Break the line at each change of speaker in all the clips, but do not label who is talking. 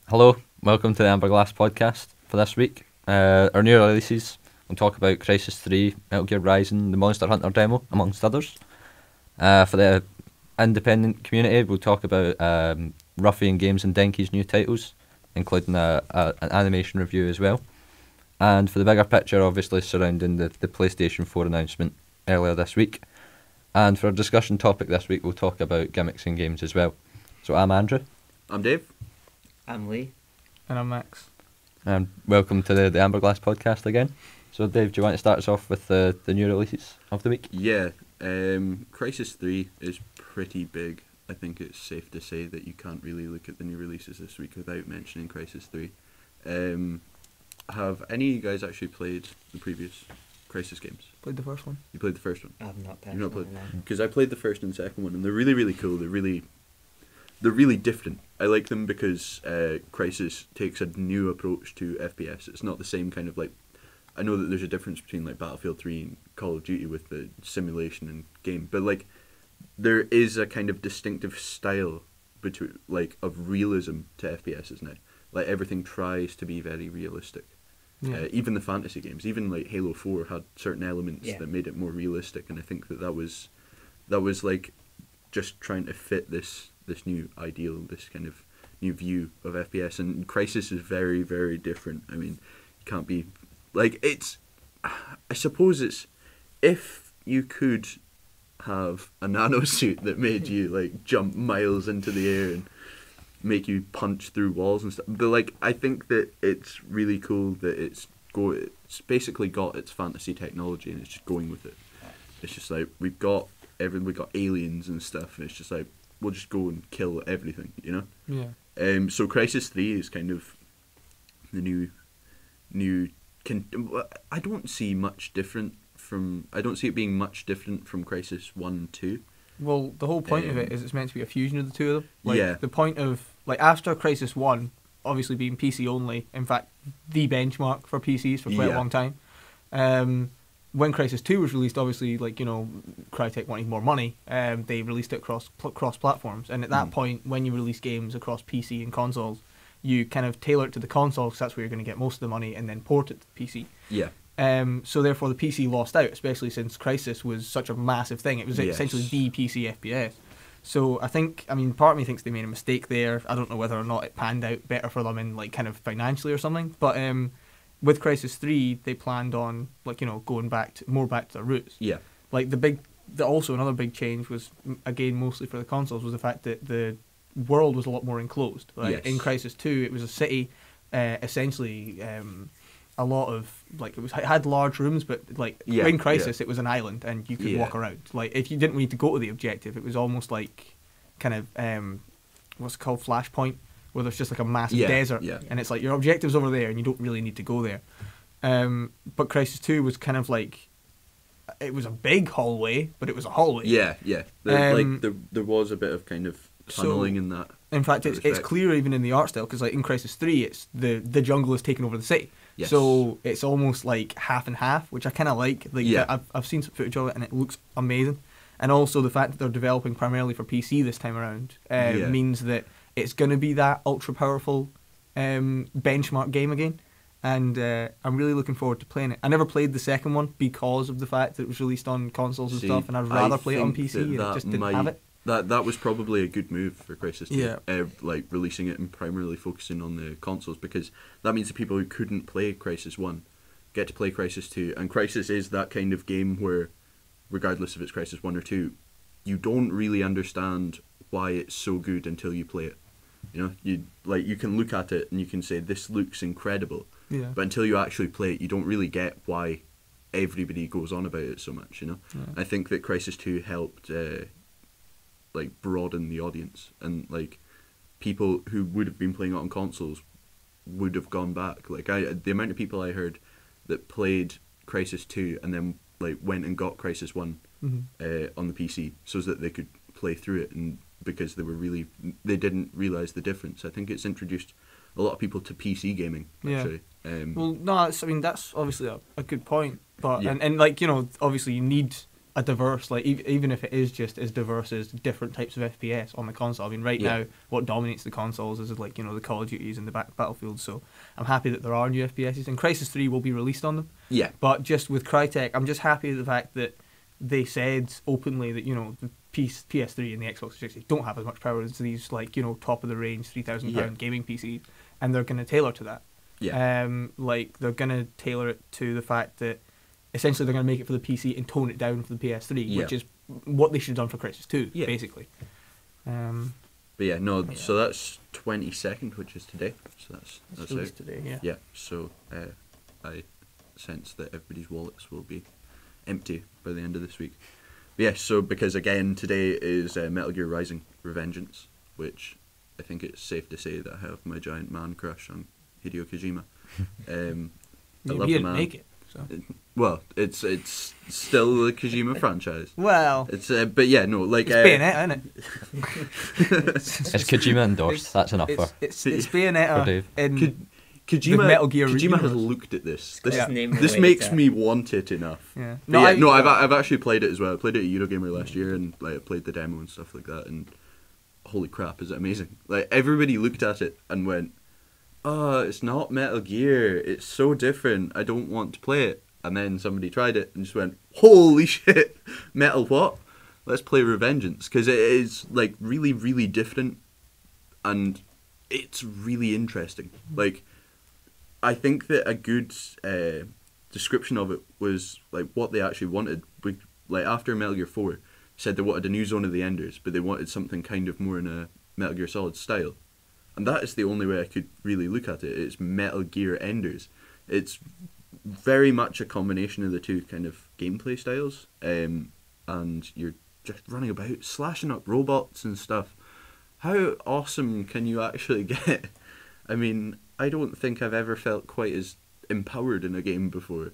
Hello, welcome to the Amber Glass podcast for this week. Our new releases, we'll talk about Crisis 3, Metal Gear Rising, the Monster Hunter demo, amongst others. For the independent community, we'll talk about Ruffian Games and Denki's new titles, including an animation review as well. And for the bigger picture, obviously surrounding the PlayStation 4 announcement earlier this week. And for our discussion topic this week, we'll talk about gimmicks in games as well. So I'm Andrew.
I'm Dave.
I'm Lee.
And I'm Max.
And welcome to the Amber Glass podcast again. So Dave, do you want to start us off with the new releases of the week?
Yeah, Crisis 3 is pretty big. I think it's safe to say that you can't really look at the new releases this week without mentioning Crisis 3. Have any of you guys actually played the previous Crisis games?
Played the first one.
You played the first one?
I've not
You've not played?
no.
Because I played the first and second one, and they're really, really cool. They're really different. I like them because Crisis takes a new approach to FPS. It's not the same kind of like... I know that there's a difference between like Battlefield 3 and Call of Duty with the simulation and game, but like there is a kind of distinctive style between like of realism to FPSs now. Like everything tries to be very realistic.
Yeah.
Even the fantasy games, even like Halo 4 had certain elements
Yeah.
that made it more realistic, and I think that was like just trying to fit this new ideal, this kind of new view of FPS. And Crisis is very, very different. I mean, you can't be like it's. I suppose it's if you could have a nanosuit that made you like jump miles into the air and make you punch through walls and stuff. But like, I think that it's really cool that it's basically got its fantasy technology and it's just going with it. It's just like we got aliens and stuff, and it's just like we'll just go and kill everything, you know.
Yeah.
So Crisis 3 is kind of the new. I don't see much different from. I don't see it being much different from Crisis 1 and 2.
Well, the whole point of it is it's meant to be a fusion of the two of them. Like,
Yeah.
The point of, like, after Crisis 1, obviously being PC only, in fact, the benchmark for PCs for quite a
Yeah.
long time, when Crisis 2 was released, obviously, like, you know, Crytek wanted more money, they released it cross platforms. And at that point, when you release games across PC and consoles, you kind of tailor it to the console, because that's where you're going to get most of the money, and then port it to the PC.
Yeah.
So therefore the PC lost out, especially since Crisis was such a massive thing. It was
Yes.
essentially the PC FPS. So I mean, part of me thinks they made a mistake there. I don't know whether or not it panned out better for them in like kind of financially or something. But with Crisis 3, they planned on like, you know, going back to their roots.
Yeah.
Like also another big change was, again, mostly for the consoles, was the fact that the world was a lot more enclosed. Like
Yes.
in Crisis 2, it was a city, essentially. A lot of like it had large rooms, but like
Yeah,
in Crisis it was an island and you could
Yeah.
walk around. Like if you didn't need to go to the objective, it was almost like kind of what's it called, Flashpoint, where there's just like a massive desert,
yeah.
and it's like your objective's over there and you don't really need to go there. But Crisis 2 was kind of like, it was a big hallway, but it was a hallway.
Yeah. There was a bit of kind of tunneling in that.
In fact, it's
respect.
clear even in the art style, because like in Crisis 3, it's the jungle is taking over the city.
Yes.
So it's almost like half and half, which I kind of like. Like
Yeah.
I've seen some footage of it and it looks amazing. And also the fact that they're developing primarily for PC this time around means that it's going to be that ultra powerful benchmark game again. And I'm really looking forward to playing it. I never played the second one because of the fact that it was released on consoles and stuff, and I'd rather play it on PC, and it just didn't have it.
That was probably a good move for Crisis 2.
Yeah.
Like releasing it and primarily focusing on the consoles, because that means the people who couldn't play Crisis 1 get to play Crisis 2. And Crisis is that kind of game where, regardless if it's Crisis 1 or 2, you don't really understand why it's so good until you play it. You know, you can look at it and you can say this looks incredible,
Yeah.
but until you actually play it, you don't really get why everybody goes on about it so much. You know,
Yeah.
I think that Crisis 2 helped like broaden the audience, and like people who would have been playing it on consoles would have gone back. Like the amount of people I heard that played Crisis 2 and then like went and got Crisis 1
Mm-hmm.
on the PC so that they could play through it, and because they didn't realize the difference. I think it's introduced a lot of people to PC gaming.
Yeah.
Actually.
Well, no, that's obviously a good point. But
Yeah.
and like, you know, obviously you need a diverse, like even if it is just as diverse as different types of FPS on the console. I mean, right now what dominates the consoles is like, you know, the Call of Duties and the Battlefield. So I'm happy that there are new FPSs, and Crysis 3 will be released on them.
Yeah.
But just with Crytek, I'm just happy with the fact that they said openly that, you know, the PS3 and the Xbox 360 don't have as much power as these, like, you know, top of the range £3,000 gaming PCs, and they're going to tailor to that.
Yeah.
Like they're going to tailor it to the fact that essentially they're going to make it for the PC and tone it down for the PS3, which is what they should have done for Crysis 2, basically.
But yeah, no. So that's 22nd, which is today. So that's out
today. Yeah.
Yeah. So I sense that everybody's wallets will be empty by the end of this week. But yeah. So because again today is Metal Gear Rising: Revengeance, which I think it's safe to say that I have my giant man crush on Hideo Kojima. I love the man.
Make it. So.
Well, it's still the Kojima franchise.
Well,
it's but yeah, no, like
it's Bayonetta, isn't it?
It's Kojima endorsed. That's enough for.
It's Bayonetta in
Kojima.
Metal Gear
Kojima
universe.
has looked at this. This
Yeah.
makes me want it enough.
Yeah.
No, I've actually played it as well. I played it at Eurogamer last year, and like I played the demo and stuff like that. And holy crap, is it amazing! Like everybody looked at it and went, "Oh, it's not Metal Gear. It's so different. I don't want to play it." And then somebody tried it and just went, "Holy shit, Metal what? Let's play Revengeance," because it is like really, really different, and it's really interesting. Like, I think that a good description of it was like what they actually wanted. Like after Metal Gear 4, said they wanted a new Zone of the Enders, but they wanted something kind of more in a Metal Gear Solid style. And that is the only way I could really look at it. It's Metal Gear Enders. It's very much a combination of the two kind of gameplay styles. And you're just running about, slashing up robots and stuff. How awesome can you actually get? I mean, I don't think I've ever felt quite as empowered in a game before.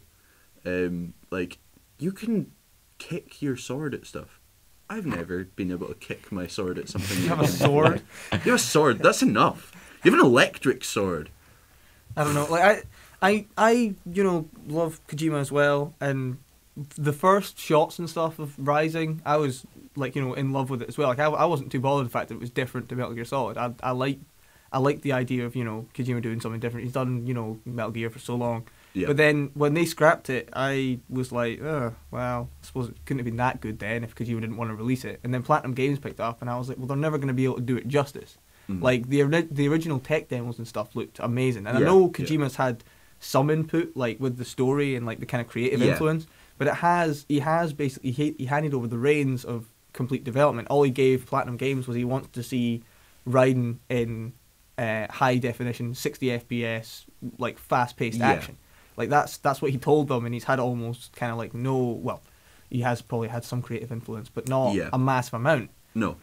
Like, you can kick your sword at stuff. I've never been able to kick my sword at something.
You have a sword?
You have a sword, that's enough. You have an electric sword.
I don't know. Like I you know, love Kojima as well, and the first shots and stuff of Rising, I was like, you know, in love with it as well. Like I wasn't too bothered with the fact that it was different to Metal Gear Solid. I like the idea of, you know, Kojima doing something different. He's done, you know, Metal Gear for so long. Yeah. But then when they scrapped it, I was like, oh, well, I suppose it couldn't have been that good then if Kojima didn't want to release it. And then Platinum Games picked up, and I was like, well, they're never going to be able to do it justice. Like the original tech demos and stuff looked amazing, and I know Kojima's had some input, like with the story and like the kind of creative influence, but he has basically he handed over the reins of complete development. All he gave Platinum Games was he wanted to see Raiden in high definition 60 FPS, like fast paced action. Like that's what he told them, and he's had almost kind of like he has probably had some creative influence, but not a massive amount.
No.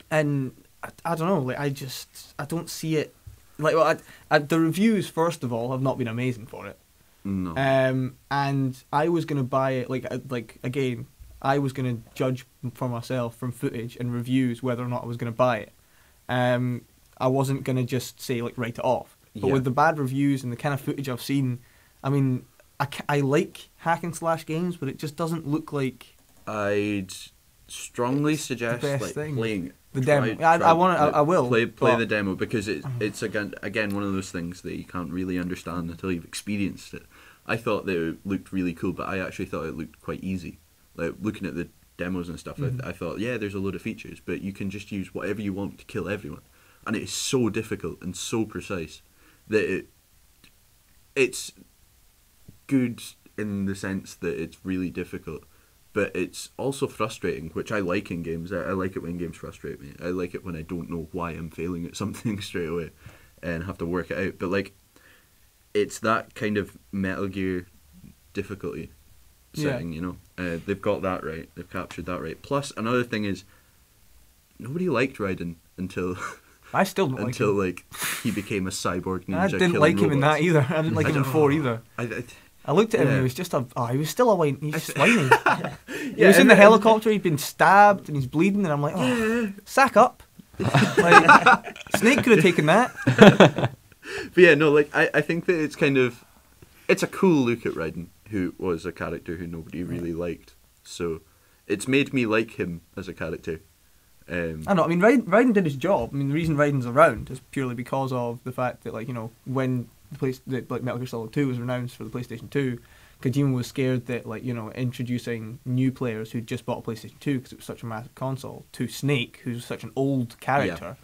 And I don't know, like I don't see it. Like, well, the reviews first of all have not been amazing for it.
No.
And I was gonna buy it like again, I was gonna judge for myself from footage and reviews whether or not I was gonna buy it. I wasn't gonna just say like write it off. But with the bad reviews and the kind of footage I've seen, I mean, I like hack and slash games, but it just doesn't look like.
I'd strongly suggest like playing
the demo. I will
play the demo, because it's again one of those things that you can't really understand until you've experienced it. I thought that it looked really cool, but I actually thought it looked quite easy. Like looking at the demos and stuff, I thought, there's a load of features, but you can just use whatever you want to kill everyone, and it is so difficult and so precise that it's good in the sense that it's really difficult, but it's also frustrating, which I like in games. I like it when games frustrate me. I like it when I don't know why I'm failing at something straight away and have to work it out. But like, it's that kind of Metal Gear difficulty setting, you know. They've got that right. They've captured that right. Plus, another thing is, nobody liked Raiden until
I still don't
until like he became a cyborg ninja.
I didn't like him in that either. I didn't like him in 4 either. I looked at him and he was just he was still a whine. He's just whining. He was in the helicopter. He'd been stabbed and he's bleeding, and I'm like, sack up. Like, Snake could have taken that.
But yeah, no, like I think that it's a cool look at Raiden, who was a character who nobody really liked. So it's made me like him as a character.
I know. I mean, Raiden did his job. I mean, the reason Raiden's around is purely because of the fact that, like, you know, when like Metal Gear Solid 2 was announced for the PlayStation 2, Kojima was scared that, like, you know, introducing new players who'd just bought a PlayStation 2 because it was such a massive console to Snake, who's such an old character,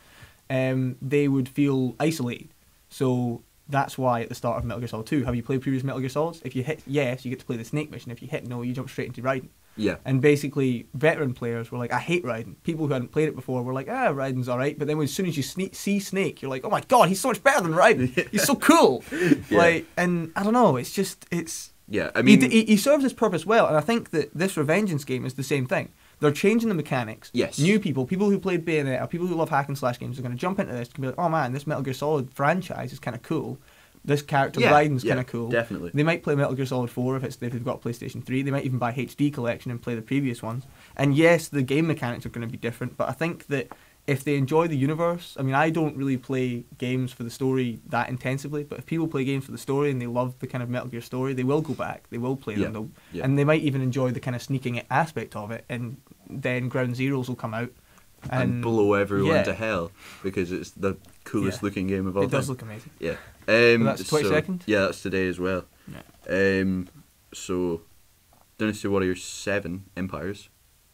they would feel isolated. So that's why at the start of Metal Gear Solid 2, have you played previous Metal Gear Solids? If you hit yes, you get to play the Snake mission. If you hit no, you jump straight into Raiden.
Yeah.
And basically, veteran players were like, I hate Raiden. People who hadn't played it before were like, Raiden's alright. But then as soon as you see Snake, you're like, oh my god, he's so much better than Raiden. He's so cool.
Yeah.
Like, and I don't know, it's...
Yeah, I mean...
He serves his purpose well, and I think that this Revengeance game is the same thing. They're changing the mechanics.
Yes.
New people who played Bayonetta, people who love hack and slash games are going to jump into this and be like, oh man, this Metal Gear Solid franchise is kind of cool. This character Raiden's kind of cool.
Definitely.
They might play Metal Gear Solid 4 if they've got PlayStation 3. They might even buy HD Collection and play the previous ones. And yes, the game mechanics are going to be different, but I think that if they enjoy the universe, I mean, I don't really play games for the story that intensively, but if people play games for the story and they love the kind of Metal Gear story, they will go back, they will play them, and they might even enjoy the kind of sneaking aspect of it, and then Ground Zeroes will come out
and blow everyone to hell because it's the coolest looking game of all time.
It does look amazing.
Yeah.
That's 22nd?
Yeah, that's today as well.
Yeah.
So Dynasty Warriors 7 Empires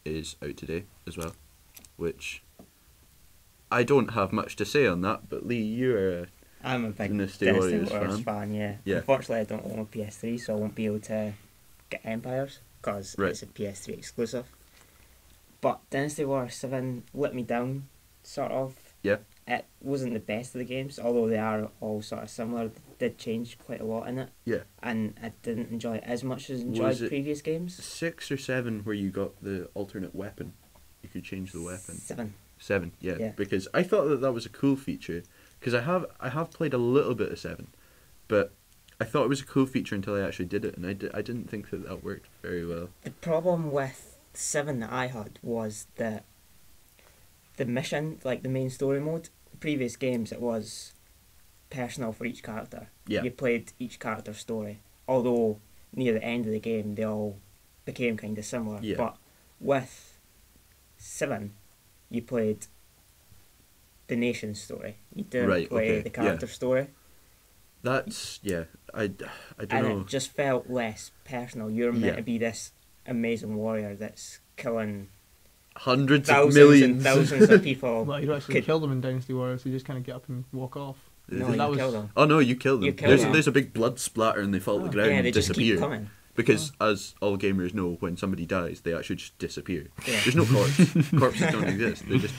is out today as well, which I don't have much to say on that, but Lee, you're
I'm a big
Dynasty Warriors
fan, yeah. Unfortunately, I don't own a PS3, so I won't be able to get Empires because it's a PS3 exclusive. But Dynasty Warriors 7 let me down, sort of.
Yeah.
It wasn't the best of the games, although they are all sort of similar. They did change quite a lot in it.
Yeah.
And I didn't enjoy it as much as I enjoyed previous games. 6
or 7 where you got the alternate weapon? You could change the weapon.
7,
yeah. Because I thought that was a cool feature. Because I have played a little bit of 7, but I thought it was a cool feature until I actually did it, and I didn't think that worked very well.
The problem with 7 that I had was that the mission, like the main story mode, previous games it was personal for each character.
Yeah.
You played each character's story, although near the end of the game they all became kind of similar.
Yeah.
But with 7, you played the nation's story. You didn't play the character's story.
That's I don't
and
know.
It just felt less personal. You're meant to be this amazing warrior that's killing
hundreds of millions
and thousands of people.
Well, you don't actually kill them in Dynasty Warriors. You just kind of get up and walk off.
No, you kill them.
Oh no, you kill them. There's a big blood splatter and they fall to the ground
and
and
disappear.
Just
keep coming.
Because as all gamers know, when somebody dies, they actually just disappear. Yeah. There's no corpse. Corpses don't exist. They just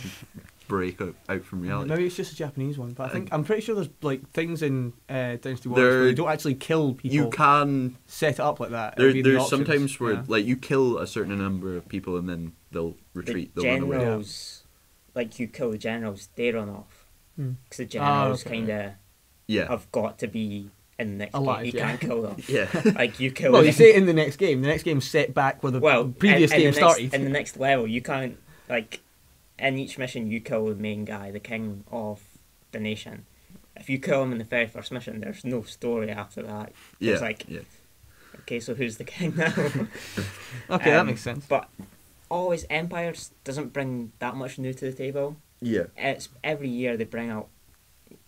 break out from reality.
Maybe it's just a Japanese one, but I'm pretty sure there's like things in Dynasty Warriors where you don't actually kill people.
You can
set it up like that.
There's sometimes where like you kill a certain number of people and then they'll retreat.
The generals, like you kill the generals, they run off because the generals kind of have got to be in the next game. You can't kill them. Like you kill.
Well, you say in the next game. The next game's set back where the previous game started.
In the next level, you can't like. In each mission, you kill the main guy, the king of the nation. If you kill him in the very first mission, there's no story after that. It's okay, so who's the king now?
Okay, that makes sense.
But always Empires doesn't bring that much new to the table.
Yeah.
It's every year they bring out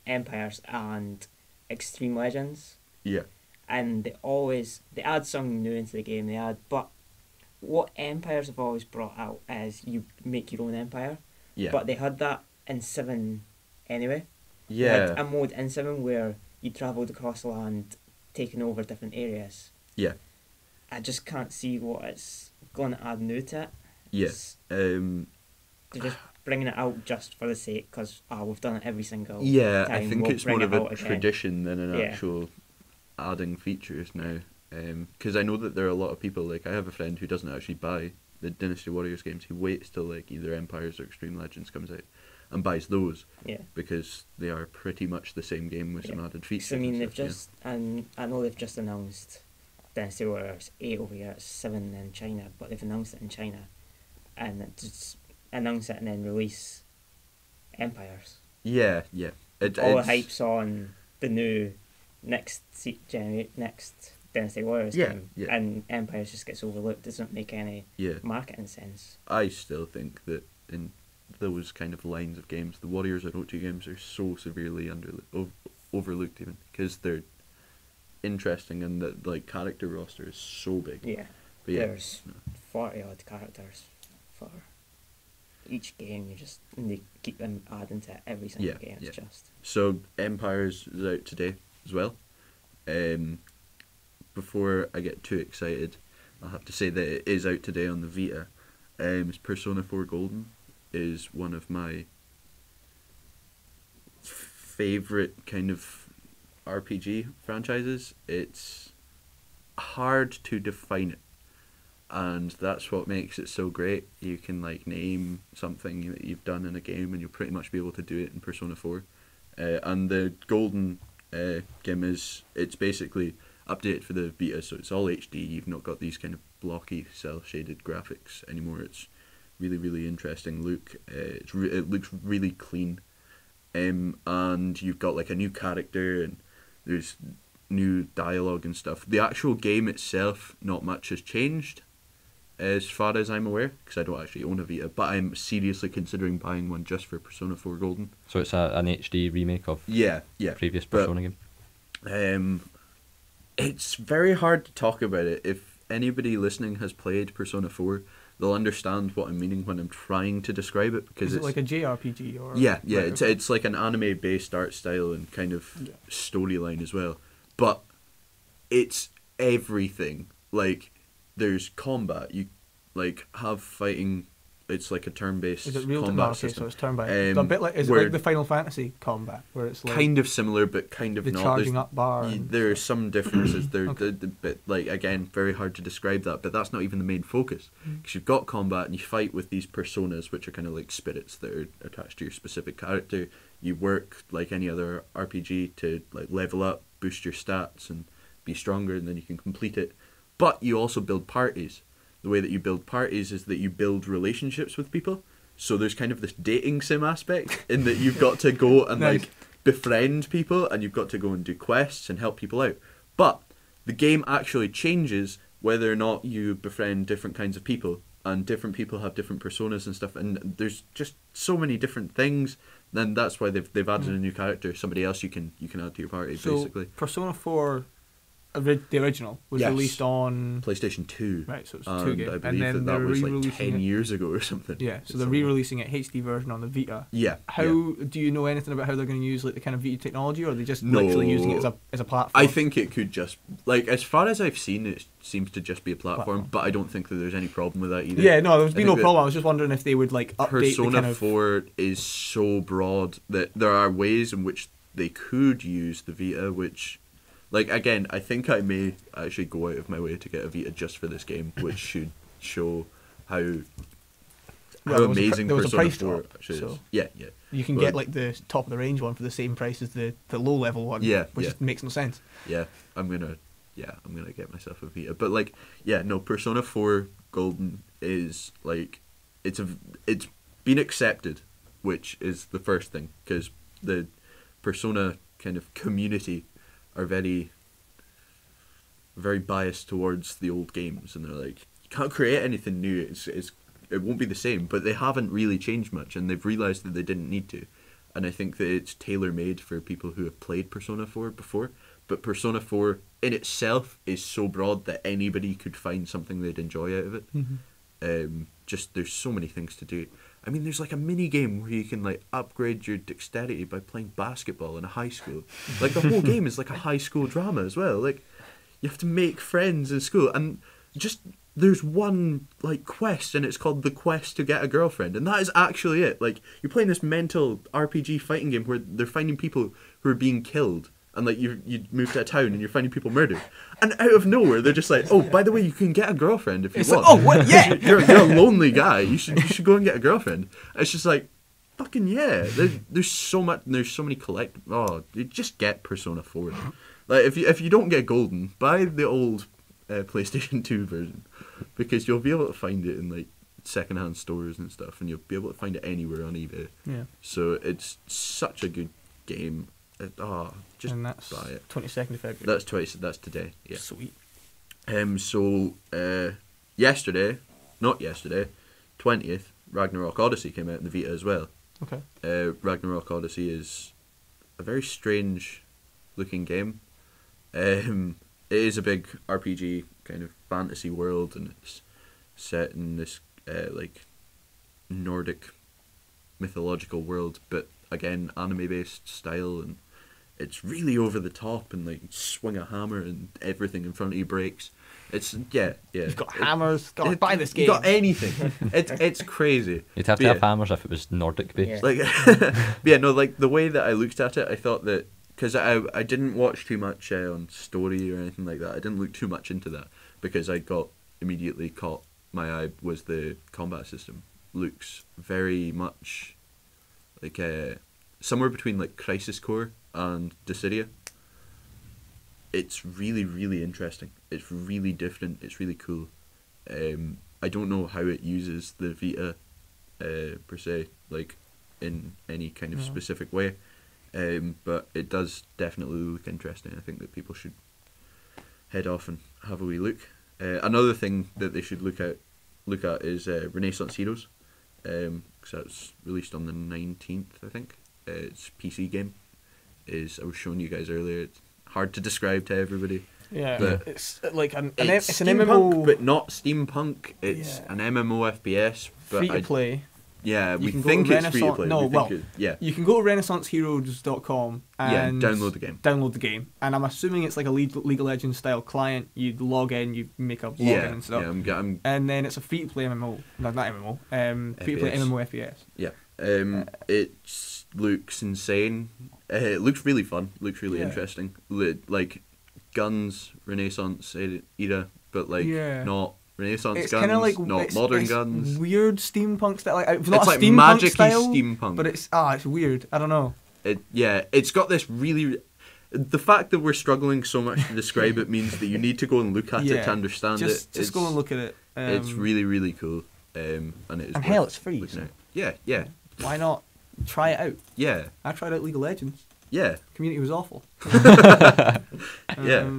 Empires and Extreme Legends.
Yeah.
And they add something new into the game. But what Empires have always brought out is you make your own empire.
Yeah.
But they had that in 7 anyway.
Yeah.
They had a mode in 7 where you travelled across the land, taking over different areas.
Yeah.
I just can't see what it's going to add new to it.
Yes.
They're just bringing it out just for the sake, because we've done it every single time.
I think it's more of a tradition than an actual adding features now. Because I know that there are a lot of people, like I have a friend who doesn't actually buy the Dynasty Warriors games. He waits till like either Empires or Extreme Legends comes out and buys those. Yeah. Because they are pretty much the same game with some added features.
So, I mean, and I know they've just announced Dynasty Warriors 8 over here, 7 in China, but they've announced it in China, and just announce it and then release Empires.
Yeah.
All the hype's on the new next Dynasty Warriors
Yeah,
game,
yeah.
and Empires just gets overlooked. Doesn't make any marketing sense.
I still think that in those kind of lines of games, the Warriors and OG games are so severely overlooked, even because they're interesting and the like character roster is so big.
Yeah,
but yeah,
there's 40 odd characters for each game. And they keep them adding to every single game. It's just
so Empires is out today as well. Before I get too excited, I'll have to say that it is out today on the Vita. It's Persona 4 Golden is one of my favourite kind of RPG franchises. It's hard to define it, and that's what makes it so great. You can like name something that you've done in a game and you'll pretty much be able to do it in Persona 4. And the Golden game it's basically updated for the Vita, so it's all HD. You've not got these kind of blocky cel-shaded graphics anymore. It's really, really interesting look. It looks really clean, and you've got like a new character and there's new dialogue and stuff. The actual game itself, not much has changed as far as I'm aware, because I don't actually own a Vita, but I'm seriously considering buying one just for Persona 4 Golden.
So it's an HD remake of the previous Persona game?
It's very hard to talk about it. If anybody listening has played Persona 4, they'll understand what I'm meaning when I'm trying to describe it, because
it's like a JRPG or
it's like an anime based art style and kind of storyline as well, but it's everything. Like there's combat, you like have fighting. It's like a turn-based combat system.
So it's turn-based. A bit like it like the Final Fantasy combat, where it's like
kind of similar, but kind of
the
not.
Charging up bar.
There are some differences. But like again, very hard to describe that. But that's not even the main focus, because you've got combat and you fight with these personas, which are kind of like spirits that are attached to your specific character. You work like any other RPG to like level up, boost your stats, and be stronger, and then you can complete it. But you also build parties. The way that you build parties is that you build relationships with people. So there's kind of this dating sim aspect in that you've got to go and like befriend people, and you've got to go and do quests and help people out. But the game actually changes whether or not you befriend different kinds of people, and different people have different personas and stuff, and there's just so many different things. Then that's why they've added a new character, somebody else you can add to your party, basically.
Persona 4 the original was released on
PlayStation 2.
Right, so it's 2 games.
I believe that was like 10 years ago or something.
Yeah, so they're re-releasing it HD version on the Vita.
Yeah.
Do you know anything about how they're going to use like the kind of Vita technology, or are they just literally using it as a platform?
I think it could just, like, as far as I've seen, it seems to just be a platform. But I don't think that there's any problem with that either.
Yeah, no, there's been no problem. I was just wondering if they would like update
Persona
the kind of
4 is so broad that there are ways in which they could use the Vita, which... Like, again, I think I may actually go out of my way to get a Vita just for this game, which should show how amazing Persona 4 actually is. Yeah.
You can get, like, the top of the range one for the same price as the low level one, which just makes no sense.
Yeah, I'm gonna get myself a Vita. But, like, Persona 4 Golden is, like, it's been accepted, which is the first thing, because the Persona kind of community are very, very biased towards the old games, and they're like, you can't create anything new. It won't be the same. But they haven't really changed much, and they've realized that they didn't need to. And I think that it's tailor made for people who have played Persona 4 before. But Persona 4 in itself is so broad that anybody could find something they'd enjoy out of it. Just there's so many things to do. I mean, there's like a mini game where you can like upgrade your dexterity by playing basketball in a high school. Like the whole game is like a high school drama as well. Like you have to make friends in school, and just there's one like quest, and it's called the quest to get a girlfriend, and that is actually it. Like you're playing this mental RPG fighting game where they're finding people who are being killed, and like you move to a town and you're finding people murdered, and out of nowhere they're just like, oh, by the way, you can get a girlfriend if you want.
Like, oh, what? Yeah,
you're a lonely guy. You should go and get a girlfriend. It's just like, fucking yeah. There's so much. There's so many you just get Persona 4. Like if you don't get Golden, buy the old PlayStation 2 version, because you'll be able to find it in like secondhand stores and stuff, and you'll be able to find it anywhere on eBay.
Yeah.
So it's such a good game. Just
and that's
buy it.
22nd of February.
That's today. Yeah.
Sweet.
Yesterday, not yesterday, 20th, Ragnarok Odyssey came out in the Vita as well.
Okay.
Ragnarok Odyssey is a very strange looking game. It is a big RPG kind of fantasy world, and it's set in this like Nordic mythological world, but again anime based style, and it's really over the top, and like swing a hammer and everything in front of you breaks. It's
You've got hammers. God, buy this game.
You got anything. It's crazy.
You'd have to have hammers if it was Nordic based.
Like, like the way that I looked at it, I thought that because I didn't watch too much on story or anything like that. I didn't look too much into that because I got immediately caught my eye was the combat system. Looks very much like somewhere between like Crisis Core and Dissidia. It's really, really interesting. It's really different. It's really cool. I don't know how it uses the Vita per se, like in any kind of specific way, but it does definitely look interesting. I think that people should head off and have a wee look. Another thing that they should look at is Renaissance Heroes, because that's released on the 19th, I think. It's a PC game. I was showing you guys earlier. It's hard to describe to everybody.
Yeah,
but
it's like
it's
an
steampunk,
MMO,
but not steampunk. It's an MMO FPS, but
free to play.
Yeah, we
can
think
go to
it's free to play.
No, well,
yeah.
You can go to RenaissanceHeroes.com and
download the game.
Download the game, and I'm assuming it's like a League of Legends style client. You log in, you make a login and stuff.
Yeah,
and then it's a free to play MMO. No, not MMO. Free to play MMO FPS.
Yeah. It looks insane. It looks really fun. Looks really interesting. Like guns, Renaissance era, but like not Renaissance
it's
guns,
like,
not modern guns.
Weird steampunk style. Like, it's not
like
steampunk
magic-y
style,
steampunk.
but it's weird. I don't know.
It's got this really. The fact that we're struggling so much to describe it means that you need to go and look at it to understand it.
Just go and look at it.
It's really, really cool. And it is.
And hell, it's free. So.
Yeah.
Why not try it out?
Yeah.
I tried out League of Legends.
Yeah.
Community was awful.
Yeah.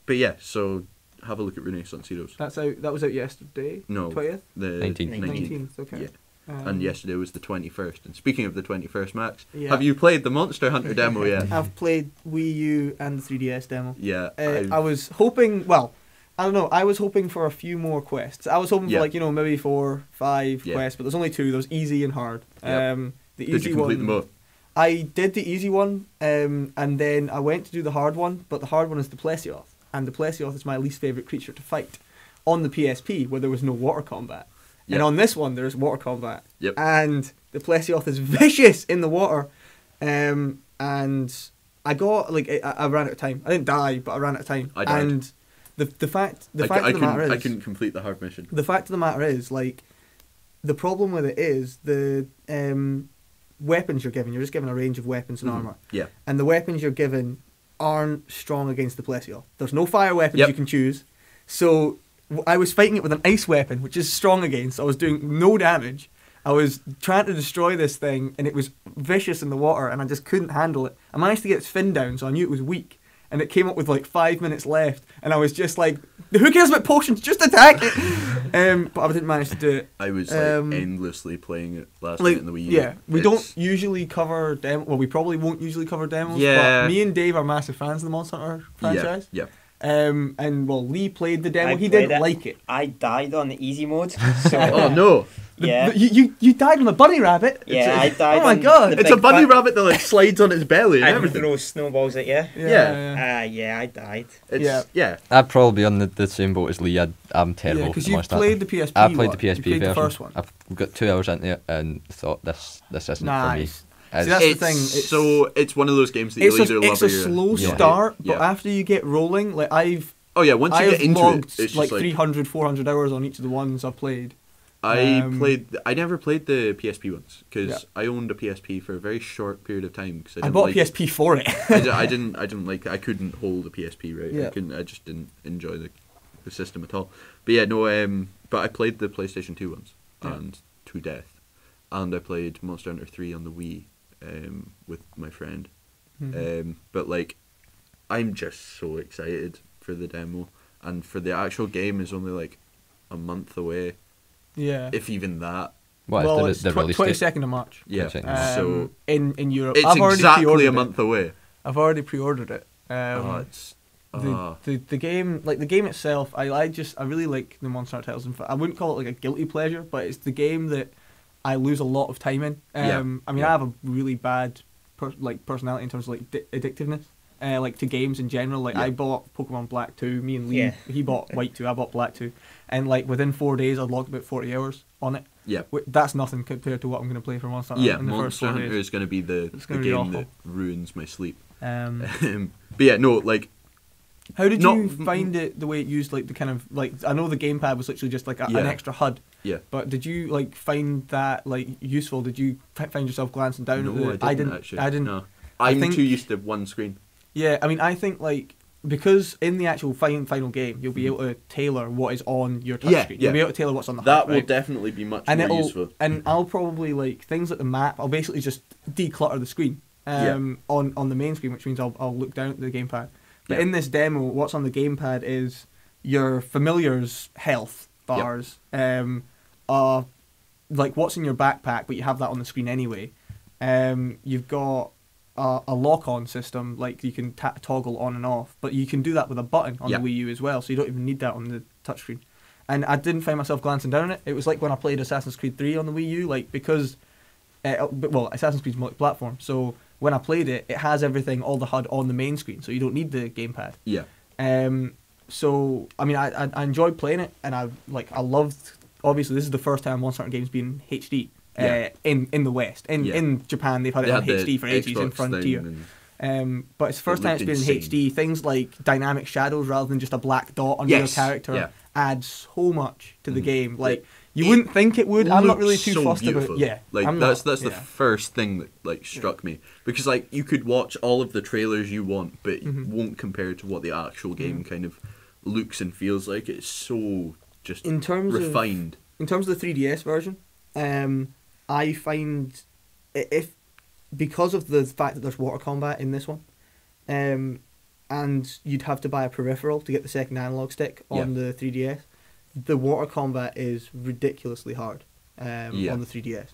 But yeah, so have a look at Renaissance Heroes.
That was out yesterday.
No,
20th.
The
19th. Okay.
Yeah. And yesterday was the 21st. And speaking of the 21st, Max,
Yeah.
have you played the Monster Hunter demo yet?
I've played Wii U and the 3DS demo.
Yeah.
I was hoping. Well, I don't know. I was hoping for a few more quests. I was hoping for maybe 4, 5 quests, but there's only 2. There's easy and hard.
Yep.
The easy
Did you complete
one.
them both?
I did the easy one, and then I went to do the hard one, but the hard one is the Plesioth, and the Plesioth is my least favourite creature to fight on the PSP, where there was no water combat. Yep. And on this one, there's water combat.
Yep.
And the Plesioth is vicious in the water, and I got, I ran out of time. I didn't die, but I ran out of time.
I died.
And the fact of the matter is...
I couldn't complete the hard mission.
The fact of the matter is, the problem with it is the... weapons you're given. You're just given a range of weapons and armor.
Yeah.
And the weapons you're given aren't strong against the Plesioth. There's no fire weapons you can choose. So I was fighting it with an ice weapon, which is strong against. I was doing no damage. I was trying to destroy this thing, and it was vicious in the water, and I just couldn't handle it. I managed to get its fin down, so I knew it was weak. And it came up with 5 minutes left, and I was just like, who cares about potions? Just attack it! But I didn't manage to do it.
I was endlessly playing it last night in the Wii U.
Yeah, we don't usually cover demos. Well, we probably won't usually cover demos.
Yeah.
But me and Dave are massive fans of the Monster Hunter franchise.
Yeah.
And Lee played the demo. He didn't like it.
I died on the easy mode. So,
oh no!
Yeah.
You died on a bunny rabbit.
Yeah, I died.
Oh my god!
It's a bunny rabbit that slides on its belly and
and
everything.
throws snowballs at you.
Yeah.
I died.
Yeah.
I'd probably be on the same boat as Lee. I'm terrible.
Because
for
you
Monster
played
Hunter.
the PSP.
I played the PSP
you played
version.
The first one.
I've got 2 hours into it and thought this isn't
Nice.
for me.
See, that's the thing.
It's one of those games that you'll either love or
It's a slow start, but after you get rolling, once you get into it, it's just 300, 400 hours on each of the ones I've played.
I never played the PSP ones because I owned a PSP for a very short period of time. Cause
I bought a PSP for it.
I didn't like. I couldn't hold a PSP right.
Yeah.
I just didn't enjoy the system at all. But yeah, no. But I played the PlayStation 2 ones and to death, and I played Monster Hunter 3 on the Wii with my friend.
Mm-hmm.
But I'm just so excited for the demo. and for the actual game is only like a month away,
Yeah.
if even that.
Well,
it's
it's 22nd of March.
Yeah,
22nd of March.
so
in Europe,
it's
I've already
exactly
pre-ordered
a month away.
I've already pre-ordered it. The game, like the game itself, I really like the Monster Hunter titles. In fact, I wouldn't call it like a guilty pleasure, but it's the game that I lose a lot of time in. I have a really bad personality in terms of like addictiveness. Like to games in general. Like I bought Pokemon Black 2, me and Lee, he bought White 2, I bought Black 2. And like within 4 days I'd logged about 40 hours on it.
Yeah.
That's nothing compared to what I'm going to play for Monster Hunter in the first 4 days.
Monster Hunter is going to be the game that ruins my sleep. But yeah, no, like...
How did you find it, the way it used like the kind of, like, I know the gamepad was literally just like an extra HUD.
Yeah.
But did you like find that like useful? Did you find yourself glancing down at
it?
No,
I didn't actually.
I didn't.
No. I'm too used to one screen.
Yeah, I mean, I think like because in the actual final game you'll be able to tailor what is on your touchscreen. You'll be able to tailor what's on the HUD.
That will definitely be much more useful.
And I'll probably like things like the map. I'll basically just declutter the screen on the main screen, which means I'll look down at the gamepad. But in this demo, what's on the gamepad is your familiar's health bars. Are like what's in your backpack, but you have that on the screen anyway. You've got a lock-on system, like you can toggle on and off, but you can do that with a button on the Wii U as well, so you don't even need that on the touchscreen. And I didn't find myself glancing down at it. It was like when I played Assassin's Creed 3 on the Wii U, like because, Assassin's Creed's multi-platform, so when I played it, it has everything, all the HUD on the main screen, so you don't need the gamepad.
Yeah.
So I mean, I enjoyed playing it, and I loved. Obviously, this is the first time Monster Hunter game's been HD. In the West. In Japan, they've had it on HD for ages in Frontier. But it's the first time it's been in HD. Things like dynamic shadows rather than just a black dot on your character add so much to the game. Like you wouldn't think it would. I'm not really too fussed about it. Yeah,
like that's the first thing that like struck me, because like you could watch all of the trailers you want, but it won't compare to what the actual game kind of looks and feels like. It's so just refined.
In terms of the 3DS version, I find because of the fact that there's water combat in this one, and you'd have to buy a peripheral to get the second analog stick on the 3DS, the water combat is ridiculously hard on the 3DS.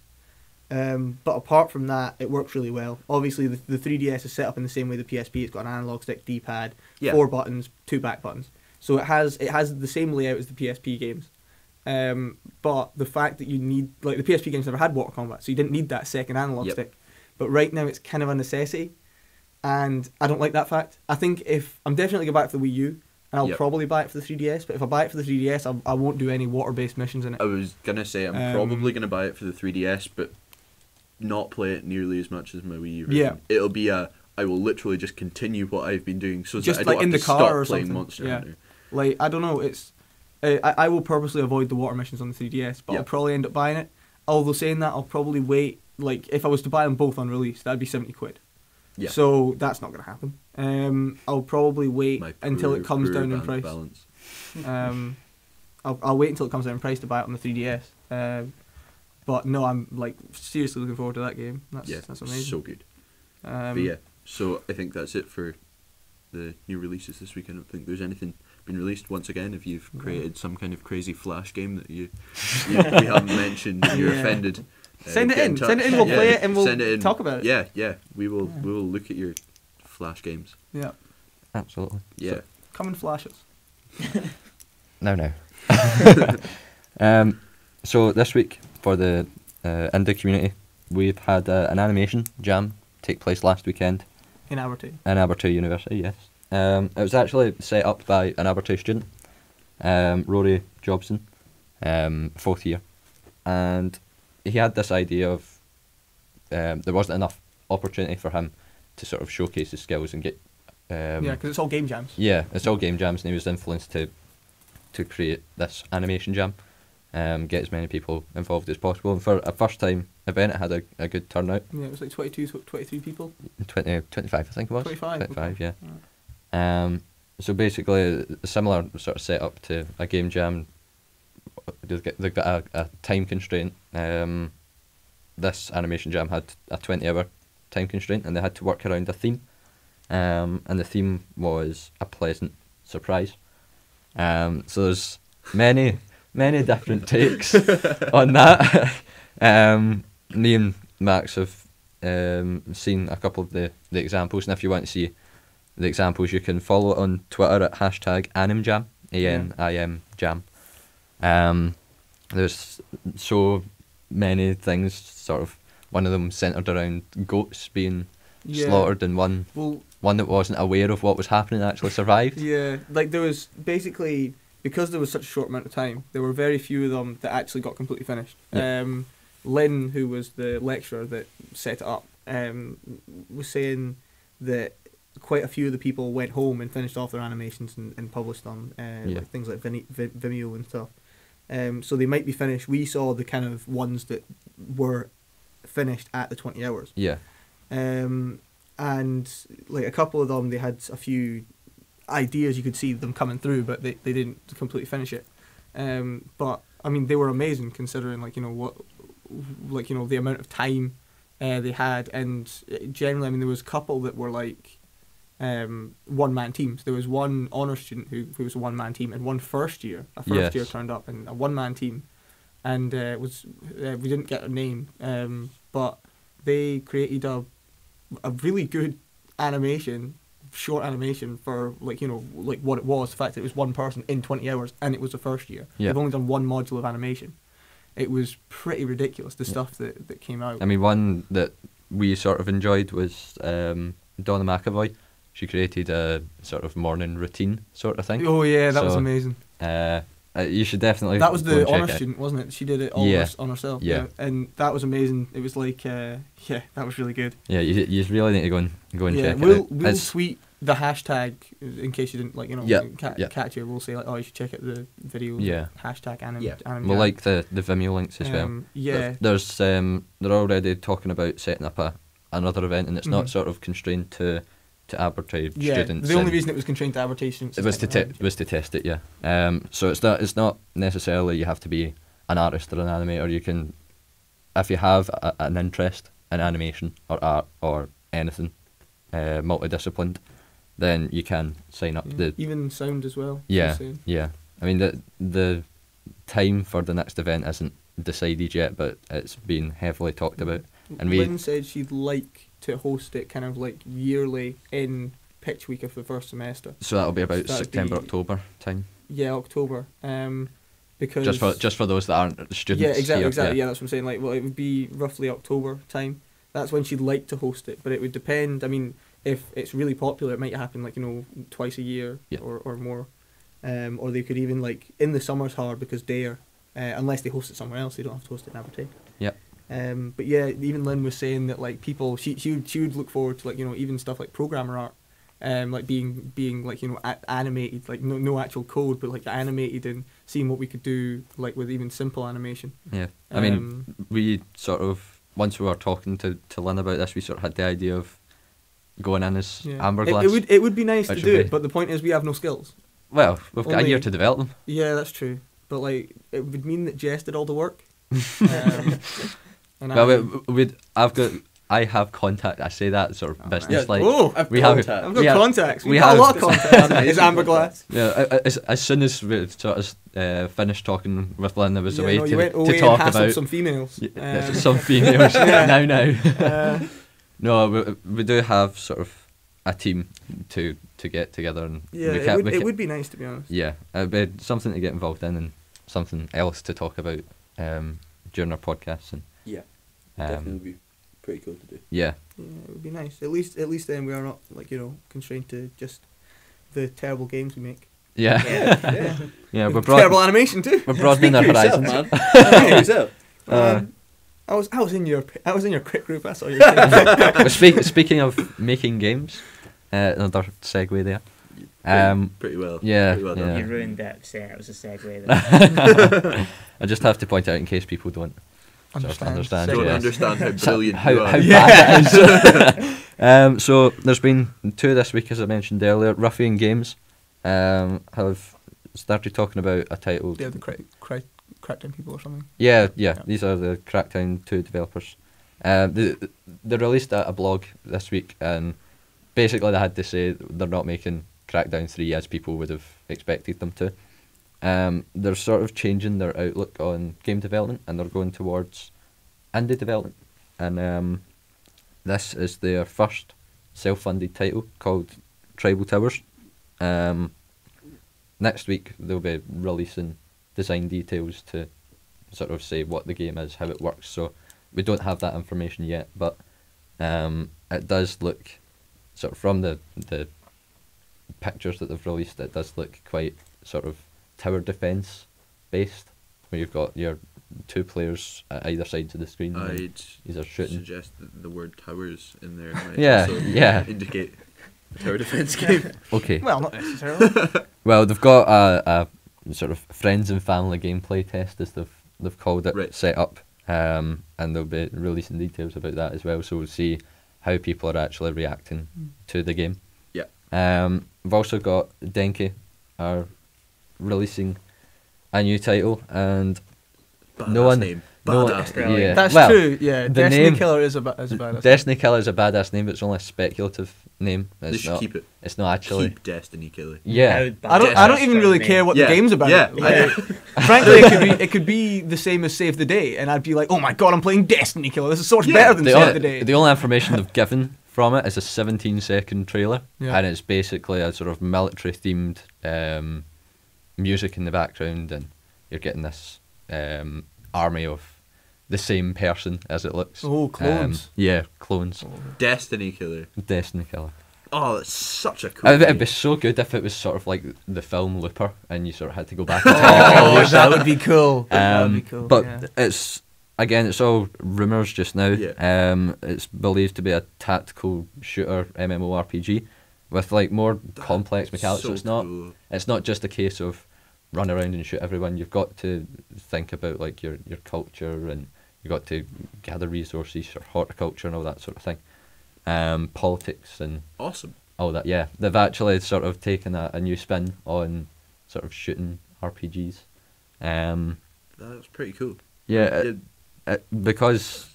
But apart from that, it works really well. Obviously, the 3DS is set up in the same way the PSP. It's got an analog stick, D-pad, 4 buttons, 2 back buttons. So it has the same layout as the PSP games. But the fact that you need, like, the PSP games never had water combat, so you didn't need that second analog stick. But right now it's kind of a necessity, and I don't like that fact. I think if I'm definitely going back for the Wii U, and I'll probably buy it for the 3DS. But if I buy it for the 3DS, I won't do any water-based missions in it.
I was gonna say I'm probably gonna buy it for the 3DS, but not play it nearly as much as my Wii U version. It'll be I will literally just continue what I've been doing, so
just
that I
like
don't
in
have
the
to
car
stop
or
playing
something.
Monster Hunter.
Like I don't know, it's. I will purposely avoid the water missions on the 3DS, but I'll probably end up buying it. Although saying that, I'll probably wait. Like if I was to buy them both on release, that'd be £70.
Yeah.
So that's not going to happen. I'll probably wait until it comes down in price.
Balance.
I'll wait until it comes down in price to buy it on the 3DS. But no, I'm like seriously looking forward to that game. That's amazing.
So good. But yeah, so I think that's it for the new releases this week. I don't think there's anything been released. Once again, if you've created some kind of crazy Flash game that we haven't mentioned, and you're offended.
Send it in. We'll play it and we'll talk about it.
Yeah. We will look at your Flash games.
Yeah.
Absolutely.
Yeah.
So, come in flashes.
No. So this week for the indie community, we've had an animation jam take place last weekend.
In Abertay.
In Abertay University, yes. It was actually set up by an Abertay student, Rory Jobson, 4th year, and he had this idea of there wasn't enough opportunity for him to sort of showcase his skills and get...
because it's all game jams.
Yeah, it's all game jams, and he was influenced to create this animation jam, get as many people involved as possible. And for a first time event, it had a good turnout.
Yeah, it was like 23 people.
25, I think it was.
25,
yeah.
Right.
So basically, a similar sort of setup to a game jam. They've got a time constraint. This animation jam had a 20-hour time constraint, and they had to work around a theme. And the theme was a pleasant surprise. So there's many different takes on that. Me and Max have seen a couple of the examples, and if you want to see the examples, you can follow it on Twitter at #AnimJam, ANIMJam. There's so many things, sort of. One of them centred around goats being slaughtered, and one that wasn't aware of what was happening actually survived.
Yeah, like there was basically, because there was such a short amount of time, there were very few of them that actually got completely finished.
Yeah.
Lynn, who was the lecturer that set it up, was saying that quite a few of the people went home and finished off their animations and published them, like things like Vimeo and stuff. So they might be finished. We saw the kind of ones that were finished at the 20 hours.
Yeah.
And like a couple of them, they had a few ideas, you could see them coming through, but they didn't completely finish it. But I mean, they were amazing considering the amount of time they had, and generally, I mean, there was a couple that were like one-man teams. There was one honour student who was a one-man team, and one first year turned up in a one-man team, and we didn't get a name, but they created a really good short animation for like what it was. The fact that it was one person in 20 hours, and it was the first year.
Yeah.
They've only done one module of animation. It was pretty ridiculous, the stuff that came out.
I mean, one that we sort of enjoyed was Donna McAvoy. She created a sort of morning routine sort of thing.
Oh yeah, that was amazing.
You should definitely.
That was the honour
it.
student, wasn't it? She did it all on herself.
Yeah,
and that was amazing. It was like, that was really good.
Yeah, you really need to go and check it out.
We'll tweet the hashtag in case you didn't catch it. We'll say like, you should check out the video.
Yeah.
Hashtag anim.
We'll like the Vimeo links as well.
Yeah.
There's they're already talking about setting up another event, and it's not sort of constrained to arbitrary students.
The only reason it was constrained to arbitrary students
was to test it. Yeah. So it's not necessarily you have to be an artist or an animator. You can, if you have an interest in animation or art or anything multidisciplined, then you can sign up.
Even sound as well.
Yeah. I mean the time for the next event isn't decided yet, but it's been heavily talked about. And
Lynn said she'd like to host it kind of like yearly in pitch week of the first semester.
So that'll be about September, October time.
Yeah, October. Because
just for those that aren't students.
Yeah, exactly.
Here,
Yeah, that's what I'm saying. Like, well, it would be roughly October time. That's when she'd like to host it, but it would depend. I mean, if it's really popular, it might happen like twice a year or more. Or they could even like in the summer's hard because unless they host it somewhere else, they don't have to host it in Aberdeen.
Yeah.
But yeah, even Lynn was saying that like people, she would look forward to like even stuff like programmer art, like being like animated, like no actual code, but like animated, and seeing what we could do like with even simple animation.
Yeah, I mean, we sort of once we were talking to Lynn about this, we sort of had the idea of going in as Amberglass.
It would be nice to do it, but the point is we have no skills.
Well, we've got a year to develop them.
Yeah, that's true. But like, it would mean that Jess did all the work. I have contact.
I say that sort of business
like.
Oh,
I've got contacts. We have a lot of contacts. It's Amberglass.
Yeah, as soon as we sort of finished talking with Lynn, there was a way to
talk
about
some females.
Some females. now. No, we do have sort of a team to get together, and
it would be nice, to be honest.
Yeah, it'd be something to get involved in and something else to talk about during our podcasts. And
definitely would be pretty cool to do.
Yeah,
it would be nice. At least then we are not like constrained to just the terrible games we make.
Yeah. We're
terrible animation too.
We're broadening our horizons.
I was in your crit group. I saw you.
Speaking of making games, another segue there.
Pretty well.
Yeah,
pretty well done.
You ruined that. Saying it was a segue there.
I just have to point out in case people don't understand.
Don't understand how brilliant
how
you are.
bad it is. So there's been 2 this week, as I mentioned earlier. Ruffian Games have started talking about a title.
Yeah, the Crackdown people or something.
Yeah. These are the Crackdown 2 developers. They released a blog this week, and basically they had to say they're not making Crackdown 3 as people would have expected them to. They're sort of changing their outlook on game development, and they're going towards indie development. And this is their first self-funded title called Tribal Towers. Next week they'll be releasing design details to sort of say what the game is, how it works. So we don't have that information yet, but it does look, sort of from the pictures that they've released, it does look quite sort of tower defense based, where you've got your 2 players at either sides of the screen.
I'd
these are shooting.
suggest that the word towers in there might
Yeah,
also
yeah.
indicate a tower defense game.
Okay.
Well, not necessarily.
Well, they've got a sort of friends and family gameplay test, as they've called it,
Right.
set up, and they'll be releasing details about that as well. So we'll see how people are actually reacting to the game.
Yeah.
We've also got Denki are releasing a new title, and no one.
Name.
No,
Badass name.
Brilliant.
yeah.
That's
well,
true. Yeah,
the
Destiny
name-
Killer is a badass.
Destiny Killer is a badass name, but it's only a speculative name.
They
It's
should
not.
keep it.
It's not actually.
Keep Destiny Killer.
Yeah.
How bad
I don't
is
even
that
really
name?
care what
Yeah,
the game's about.
yeah.
Like, frankly, it could be the same as Save the Day, and I'd be like, oh my god, I'm playing Destiny Killer. This is so much
Yeah.
better than
The
Save
only,
the Day.
the only information they've given from it is a 17-second trailer,
Yeah.
and it's basically a sort of military-themed music in the background, and you're getting this army of the same person as it looks.
Oh, clones.
Yeah, clones.
Destiny Killer.
Destiny Killer.
Oh, that's such a cool
It'd
name.
be so good if it was sort of like the film Looper, and you sort of had to go back and tell
Oh,
yourself.
that would be cool. That would be cool.
But
yeah.
it's all rumours just now.
Yeah.
It's believed to be a tactical shooter MMORPG with like more complex mechanics. So
cool.
it's not just a case of run around and shoot everyone. You've got to think about like your culture, and you've got to gather resources for horticulture and all that sort of thing. Politics and
Awesome.
all that. Yeah, they've actually sort of taken a new spin on sort of shooting RPGs.
That's pretty cool.
Yeah, because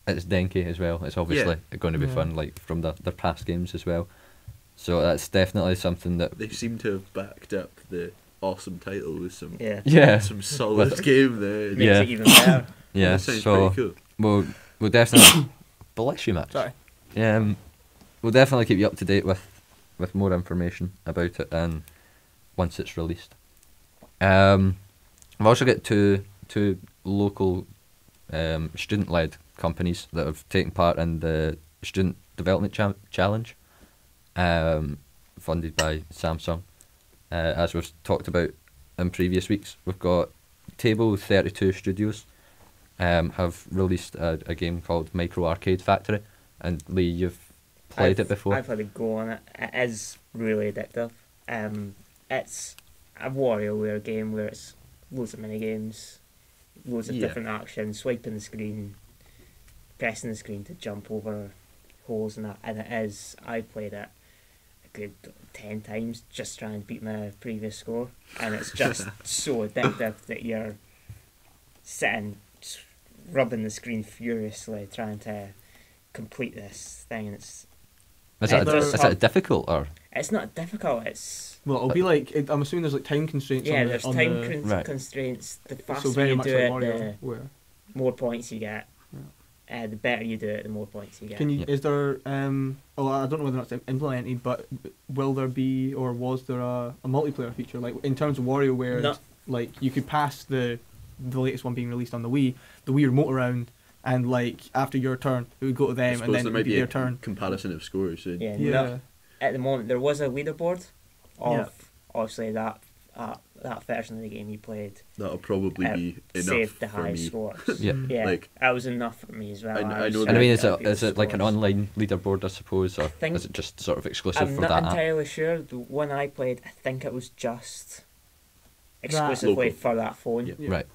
it's Denki as well. It's obviously going to be
Yeah.
fun, like from their past games as well. So that's definitely something that.
They seem to have backed up the awesome title with some
Yeah.
some solid game there.
Makes
Yeah.
it even better.
Yeah,
That sounds
so
pretty cool.
we'll definitely bless you, Max.
Sorry.
We'll definitely keep you up to date with more information about it, and once it's released. I've also got two local student-led companies that have taken part in the Student Development Challenge, funded by Samsung. As we've talked about in previous weeks, we've got Table 32 Studios have released a game called Micro Arcade Factory, and Lee, you've played it before.
I've had a go on it. It is really addictive. It's a WarioWare game where it's loads of mini games, loads of different actions, swiping the screen, pressing the screen to jump over holes and that. And it is. I played it a good 10 times just trying to beat my previous score, and it's just so addictive that you're sitting rubbing the screen furiously trying to complete this thing, and
Is it difficult or?
it's not difficult. It's
Well, it'll be like I'm assuming there's like time constraints.
yeah,
on the,
there's
on
time
the,
Right.
constraints. The faster
so very
you
much
do
like
it,
Mario. Where
the more points you get. The better you do it, the more points you get.
can you?
Yeah.
Is there? Oh, I don't know whether that's implemented, but will there be, or was there a multiplayer feature like in terms of WarioWare?
No.
Like you could pass the latest one being released on the Wii remote around, and like after your turn, it would go to
I
them, and
suppose
then
there
it
might
would be
be
their
a
turn.
comparison of scores. So
yeah,
Yeah.
no, at the moment there was a leaderboard of
Yeah.
obviously that version of the game you played
that'll probably be enough
saved the
for
high
me.
scores.
Yeah.
Yeah,
Like-
that was enough for me as well.
I know
was
that-
And I mean,
trying to
is it like an
scores.
online leaderboard, I suppose, or
think-
is it just sort of exclusive
I'm
for
not
that app?
entirely sure. The one I played, I think it was just exclusively
Local.
for that phone.
Yeah.
Right.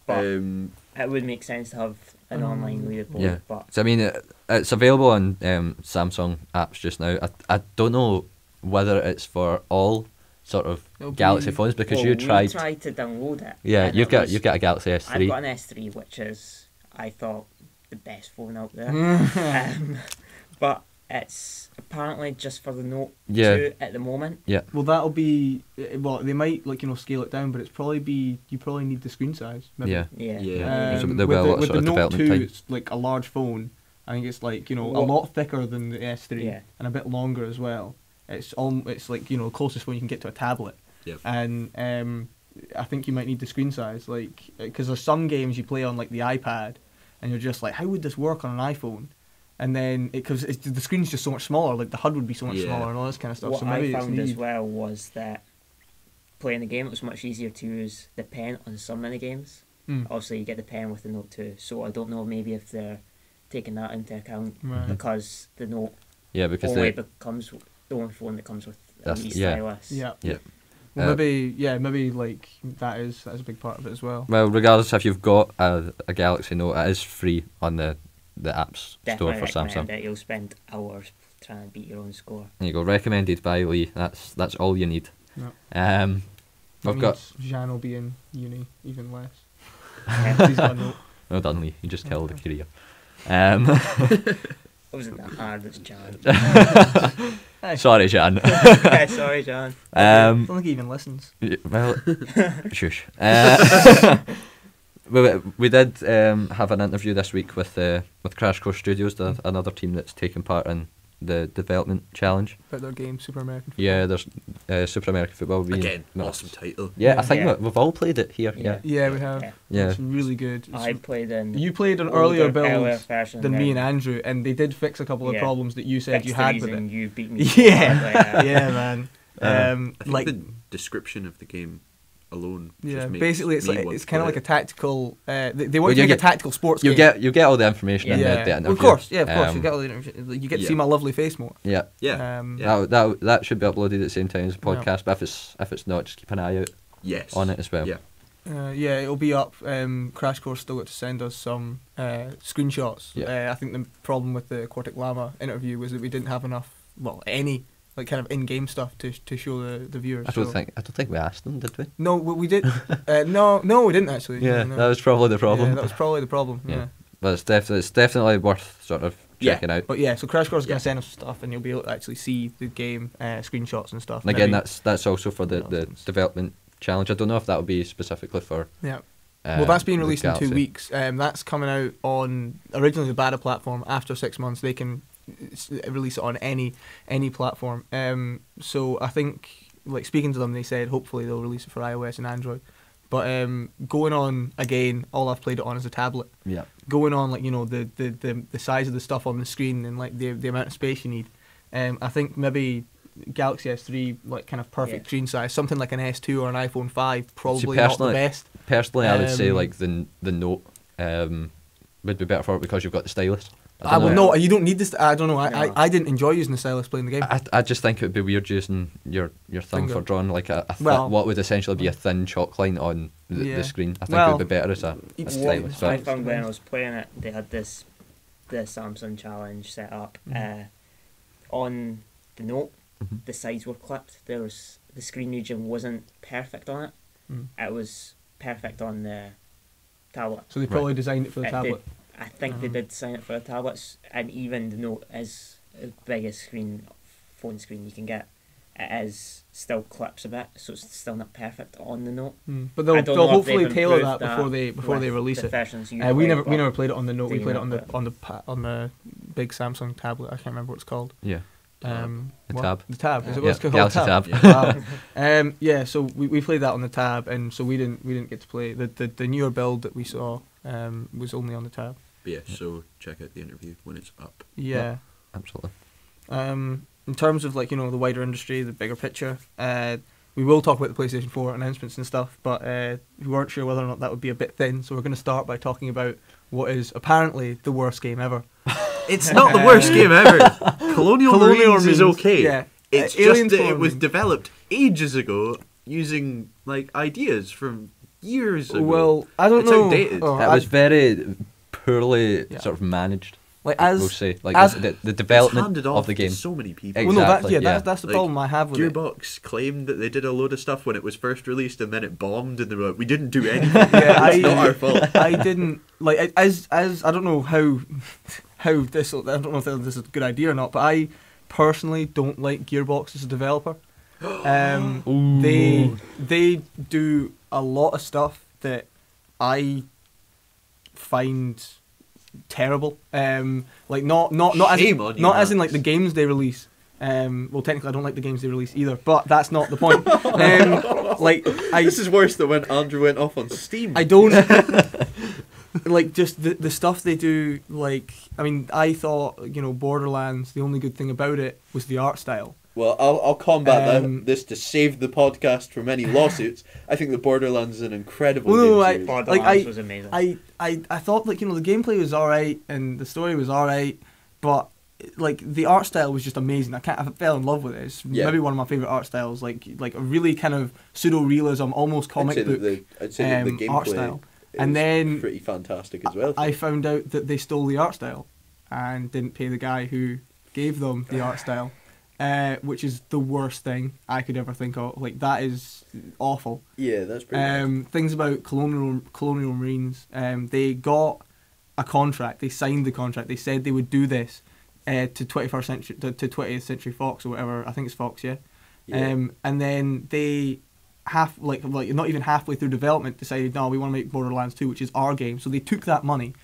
But
it
it would make sense to have an online leaderboard.
Yeah.
But
So I mean, it's available on Samsung apps just now. I don't know whether it's for all sort of
It'll
Galaxy
be-
phones because
well,
you
we
tried.
tried to download it.
Yeah,
and
you've
it
got
was-
you've got a Galaxy
I've
S3.
got an S3, which is I thought the best phone out there. But it's apparently just for the Note
Yeah.
2 at the moment.
Yeah.
Well, that'll be well. They might scale it down, but you probably need the screen size. Maybe.
Yeah.
Yeah.
Yeah.
So there'll be a lot of
with
sort of
the Note
development
2,
time.
it's like a large phone. I think it's like a
What-
lot thicker than the S3
Yeah.
and a bit longer as well. It's like the closest phone you can get to a tablet.
Yep.
And I think you might need the screen size, like because there's some games you play on like the iPad, and you're just like, how would this work on an iPhone? And then because the screen's just so much smaller, like the HUD would be so much
Yeah.
smaller and all this kind of stuff.
What
so maybe
I
it's
found as
needed.
well was that playing the game, it was much easier to use the pen on some mini games.
Mm.
Obviously, you get the pen with the Note 2, so I don't know maybe if they're taking that into account
Right.
because the Note
Yeah, because
only
they,
becomes the only phone that comes with a
That's-
wee
yeah.
stylus.
Yeah.
Yeah.
Well, maybe like that's a big part of it as well.
well, regardless if you've got a Galaxy Note, it is free on the apps store
Definitely
for Samsung.
recommend it. You'll spend hours trying to beat your own score.
There you go. Recommended by Lee. That's all you need.
Yeah.
We've got.
Jan will be in uni even less.
Yeah.
He's got a Note.
Well done, Lee. You just killed the career.
It wasn't that hard, it's Jan.
Sorry, Jan.
Yeah, sorry, Jan.
I don't think he even listens.
Well, shush. We did have an interview this week with Crash Course Studios, another team that's taken part in the development challenge.
About their game, Super American Football.
Yeah, there's Super American Football.
Again,
No,
awesome title.
Yeah, I think
Yeah.
we've all played it here. Yeah.
Yeah, we have.
Yeah.
Yeah.
It's really good.
I played in
You played an
older,
earlier build
version
than me and
then
Andrew, and they did fix a couple of
Yeah.
problems that you said
fixed
you
the
had with
reason
it.
You beat me.
Yeah, yeah, man.
I think
Like,
the description of the game alone.
yeah,
just makes
basically it's
me
like
want
it's
to
kind of
play
like a
it.
tactical. They
Well,
want to
you
make a
get-
tactical sports
You
game.
get all the information in
Yeah.
the interview.
Of course, yeah, of course. You
Um,
get all the interview. You get to
yeah.
see my lovely face more.
Yeah.
Yeah.
Yeah.
That should be uploaded at the same time as the podcast. But if it's not, just keep an eye out
Yes.
on it as well.
Yeah.
Yeah, it'll be up. Crash Course still got to send us some screenshots.
Yeah.
I think the problem with the Quartic Llama interview was that we didn't have enough, any kind of in-game stuff to show the viewers.
I don't think we asked them, did we?
No, we did. No, we didn't actually.
Yeah,
no.
that was probably the problem.
Yeah, that was probably the problem.
Yeah.
Yeah.
But it's definitely worth sort of
Yeah.
checking out.
But yeah, so Crash Course is
Yeah.
going to send us stuff, and you'll be able to actually see the game screenshots and stuff.
And again,
Maybe-
that's also for the
Nonsense.
development challenge. I don't know if that will be specifically for.
Yeah. Well, that's being
the
released in 2
Galaxy.
weeks. That's coming out on originally the beta platform. After 6 months, they can release it on any platform. So I think, like speaking to them, they said hopefully they'll release it for iOS and Android. But going on again, all I've played it on is a tablet.
Yeah.
Going on the size of the stuff on the screen and like the amount of space you need. I think maybe Galaxy S3 kind of perfect
Yeah.
screen size, something like an S2 or an iPhone 5, probably not the
personally-
best.
Personally, I would say
Um,
like the Note would be better for it because you've got the stylus.
I
don't
will
know.
no, you don't need this. I don't know.
No.
I didn't enjoy using the stylus playing the game.
I just think it would be weird using your thumb
Finger.
for drawing like
Well-
what would essentially be a thin chalk line on
Yeah.
the screen. I think it
Well,
would be better as a
it's-
stylus.
I
But
found when I was playing it, they had the Samsung challenge set up.
Mhm.
On the Note,
Mhm.
the sides were clipped. There was the screen region wasn't perfect on it.
Mm.
It was perfect on the tablet.
So they probably designed it for the
It
tablet.
I think they
Mhm.
did sign it for the tablets, and even the Note is the biggest phone screen you can get. It is still clips a bit, so it's still not perfect on the Note.
But
I
they'll
don't know if
hopefully
they've
tailor
improved
that before they
with
release
the
it.
versions you
We
play,
never
but
played it on the Note. We
do
played it
not,
on the
but-
on the big Samsung tablet. I can't remember what it's called.
yeah,
Um,
the
what?
tab.
The tab. Is it
Yeah,
what's called?
Galaxy
tab.
tab.
Wow. Yeah. So we played that on the tab, and so we didn't get to play the newer build that we saw. Was only on the tab.
But yeah, so check out the interview when it's up.
Yeah.
Absolutely.
In terms of the wider industry, the bigger picture, we will talk about the PlayStation 4 announcements and stuff, but we weren't sure whether or not that would be a bit thin, so we're going to start by talking about what is apparently the worst game ever.
It's not the worst game ever. Colonial Marines is okay.
Yeah.
It's
Alien
just that it was
Colonies.
developed ages ago using ideas from years ago.
Well, I don't
It's
know.
outdated.
Oh,
It was very poorly
Yeah.
sort of managed.
like
We'll
as
say like
as-
the
It's
development
handed
of
off
the game.
to so many people.
well, no,
Exactly, yeah.
that's the
Like,
problem I have with it.
Gearbox claimed that they did a load of stuff when it was first released, and then it bombed, and they were like, "We didn't do anything.
Yeah,
it's not our fault."
I didn't as I don't know how this. I don't know if this is a good idea or not, but I personally don't like Gearbox as a developer. They do a lot of stuff that I find terrible. Like not as in like the games they release. Well, technically, I don't like the games they release either, but that's not the point. This
is worse than when Andrew went off on Steam.
I don't like just the stuff they do. Like, I mean, I thought Borderlands. The only good thing about it was the art style.
Well, I'll combat this to save the podcast from any lawsuits. I think the Borderlands is an incredible game series.
Borderlands was amazing.
I thought the gameplay was alright and the story was alright, but like the art style was just amazing. I fell in love with it. It's maybe one of my favorite art styles. Like a really kind of pseudo realism, almost comic book
I'd say that the gameplay
art style. And then
pretty fantastic as well.
I found out that they stole the art style and didn't pay the guy who gave them the art style. Which is the worst thing I could ever think of. Like, that is awful.
Yeah, that's pretty bad.
Things about Colonial Marines. They got a contract. They signed the contract. They said they would do this to 21st century to 20th Century Fox or whatever. I think it's Fox, yeah. And then they like not even halfway through development decided, no, we want to make Borderlands 2, which is our game. So they took that money,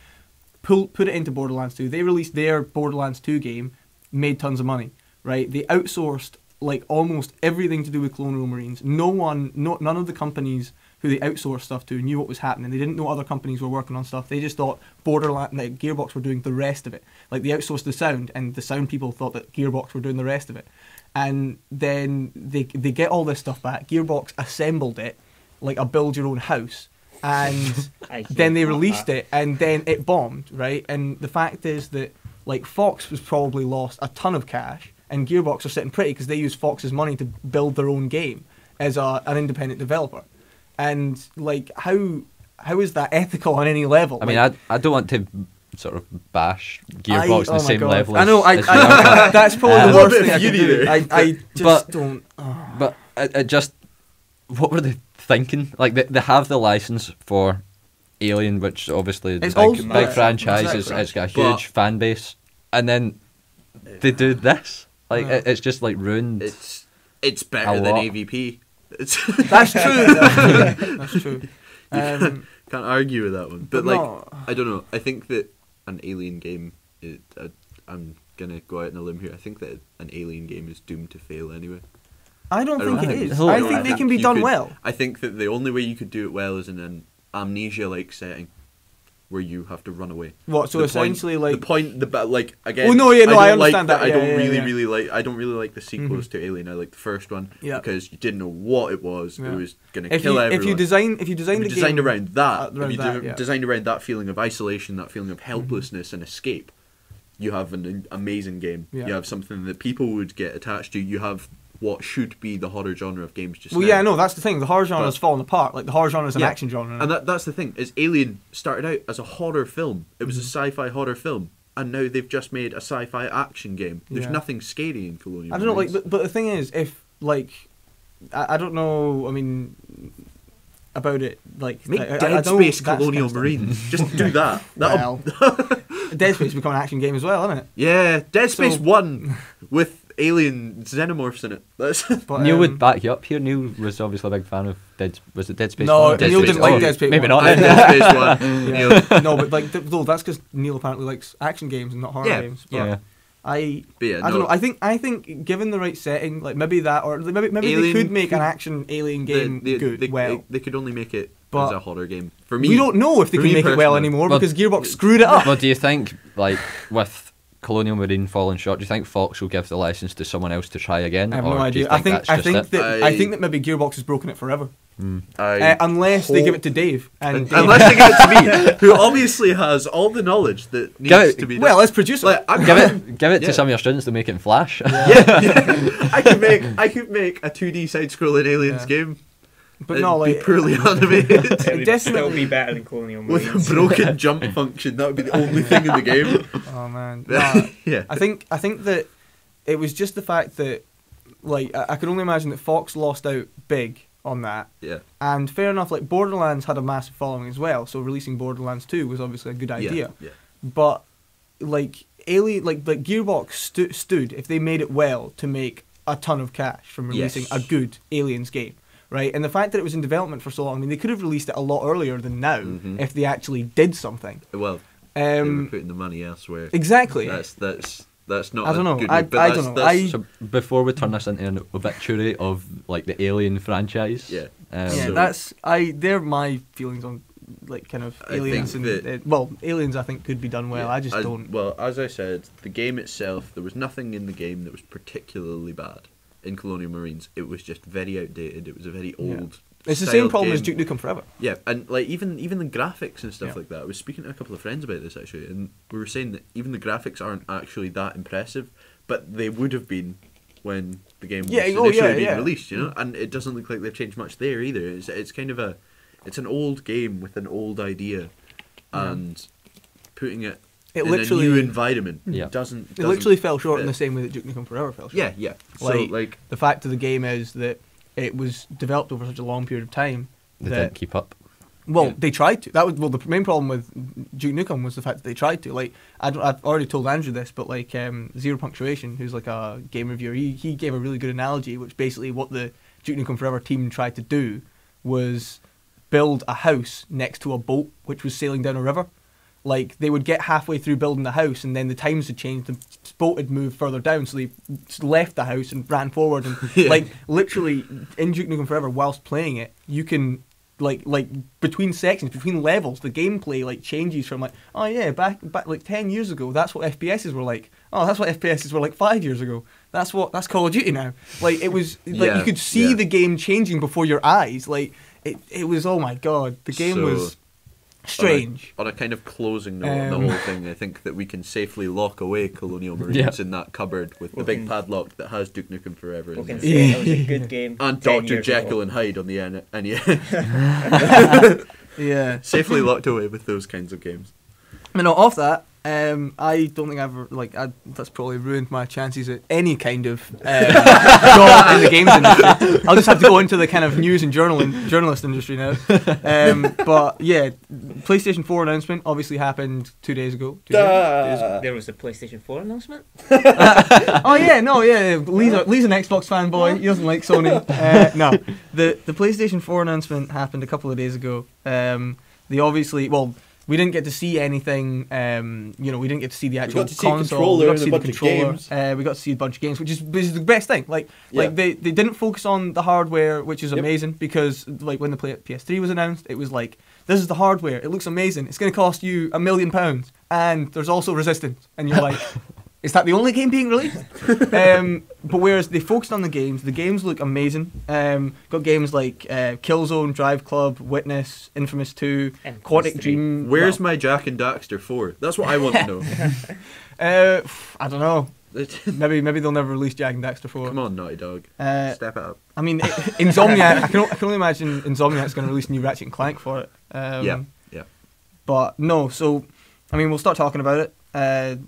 put it into Borderlands 2. They released their Borderlands 2 game, made tons of money. Right, they outsourced like almost everything to do with Colonial Marines. None of the companies who they outsourced stuff to knew what was happening. They didn't know other companies were working on stuff. They just thought Gearbox were doing the rest of it. Like, they outsourced the sound, and the sound people thought that Gearbox were doing the rest of it. And then they get all this stuff back. Gearbox assembled it like a build your own house, and then they released it, and then it bombed. Right, and the fact is that like Fox was probably lost a ton of cash. And Gearbox are sitting pretty because they use Fox's money to build their own game as an independent developer. And like, how is that ethical on any level?
I mean, I don't want to sort of bash Gearbox on the same level.
I know. That's probably the worst thing I can do. I just don't. Oh.
But it just, what were they thinking? Like, they have the license for Alien, which obviously is a big franchise. It's got a huge fan base, and then they do this. Like, it's just like ruined.
It's better than AVP.
That's true. That's true.
Can't argue with that one. But like, I don't know. I think that an Alien game, I'm gonna go out on a limb here. I think that an Alien game is doomed to fail anyway.
I don't think it is. I think they can be done well.
I think that the only way you could do it well is in an Amnesia-like setting, where you have to run away.
What? So essentially,
again.
Oh no, yeah, no, I understand that.
I don't really like the sequels to Alien. I like the first one because you didn't know what it was. Yeah. It was gonna kill everyone.
If you
designed around that, designed around that feeling of isolation, that feeling of helplessness and escape, you have an amazing game. Yeah. You have something that people would get attached to. You have what should be the horror genre of games just now.
Well, yeah, no, that's the thing. The horror genre has fallen apart. Like, the horror genre is an action genre.
And that's the thing, is Alien started out as a horror film. It was a sci-fi horror film. And now they've just made a sci-fi action game. There's nothing scary in Colonial Marines.
I don't know, but the thing is, if, like, I don't know, I mean, about it, like...
Make Dead Space Colonial Marines. Just do that.
Well, Dead Space become an action game as well, isn't it?
Yeah, Dead Space 1 with alien xenomorphs in it.
But, Neil would back you up here. Neil was obviously a big fan of Dead Space
no,
1?
Neil didn't like Dead Space 1.
Maybe not.
Dead Space 1.
Yeah. No, but like, that's because Neil apparently likes action games and not horror games. But I don't know. I think given the right setting, like maybe that, or maybe they could make an action Alien game good.
They could only make it as a horror game. For me,
we don't know if they can make it well anymore because Gearbox screwed it up.
But do you think, like, with Colonial Marine falling short, do you think Fox will give the license to someone else to try again?
I have no idea. I think that maybe Gearbox has broken it forever. Unless they give it to Dave.
Unless they give it to me, who obviously has all the knowledge that needs to be done.
Well, let's produce it.
Give it to some of your students to make it in Flash.
I could make a 2D side-scrolling Aliens game.
But no, like,
be poorly animated.
It would still be better than Colonial Marines.
With a broken jump function, that would be the only thing in the game.
Oh man, yeah. I think that it was just the fact that, like, I can only imagine that Fox lost out big on that.
Yeah.
And fair enough, like, Borderlands had a massive following as well, so releasing Borderlands 2 was obviously a good idea.
Yeah.
But Gearbox stood if they made it well to make a ton of cash from releasing a good Aliens game, right? And the fact that it was in development for so long, I mean, they could have released it a lot earlier than now if they actually did something.
Well, they were putting the money elsewhere.
Exactly.
That's not.
I don't know.
Good
I
don't know.
So before we turn this into an obituary of like the Alien franchise,
they're my feelings on like kind of Aliens Aliens I think could be done well. I just don't.
Well, as I said, the game itself, there was nothing in the game that was particularly bad. In Colonial Marines, it was just very outdated. It was a very old.
It's the same problem
game.
as Duke Nukem Forever.
Yeah, and like even the graphics and stuff like that. I was speaking to a couple of friends about this actually, and we were saying that even the graphics aren't actually that impressive, but they would have been when the game was initially being released, you know. And it doesn't look like they've changed much there either. It's kind of it's an old game with an old idea, and putting it in a new environment doesn't. It
literally fell short in the same way that Duke Nukem Forever fell short.
Yeah.
Like,
so like
the fact of the game is that it was developed over such a long period of time.
They didn't keep up.
Well, they tried to. The main problem with Duke Nukem was the fact that they tried to. Like, I've already told Andrew this, but like Zero Punctuation, who's like a game reviewer, he gave a really good analogy, which basically what the Duke Nukem Forever team tried to do was build a house next to a boat which was sailing down a river. Like, they would get halfway through building the house, and then the times had changed. The boat had moved further down, so they left the house and ran forward. And like, literally, in Duke Nukem Forever, whilst playing it, you can like between sections, between levels, the gameplay like changes from like, oh yeah, back like 10 years ago, that's what FPSs were like. Oh, that's what FPSs were like 5 years ago. That's Call of Duty now. Like, it was like you could see the game changing before your eyes. Like, it was, oh my god, the game was strange.
On a kind of closing note on the whole thing, I think that we can safely lock away Colonial Marines in that cupboard with the big padlock that has Duke Nukem Forever in there.
It was a good game.
And Dr. Jekyll and Hyde on the end.
Yeah.
Safely locked away with those kinds of games.
I mean, off that, I don't think that's probably ruined my chances at any kind of job in the games industry. I'll just have to go into the kind of news and journalist industry now. But yeah, PlayStation 4 announcement obviously happened 2 days ago.
There was a PlayStation 4 announcement?
Lee's an Xbox fanboy. He doesn't like Sony. No, the PlayStation 4 announcement happened a couple of days ago. We didn't get to see anything. We didn't get to see the actual console. We got to see the controller. We got to see a bunch of games, which is the best thing. Like they didn't focus on the hardware, which is amazing, because like when the PS3 was announced, it was like, this is the hardware. It looks amazing. It's going to cost you £1 million, and there's also Resistance, and you're like, is that the only game being released? But whereas they focused on the games look amazing. Got games like Killzone, Drive Club, Witness, Infamous 2, Quantic Dream.
Where's my Jack and Daxter 4? That's what I want to know.
I don't know. Maybe they'll never release Jack and Daxter 4.
Come on, Naughty Dog. Step it up.
I mean, Insomniac. I can only imagine Insomniac's going to release a new Ratchet and Clank for it.
Yeah.
But no, so I mean, we'll start talking about it.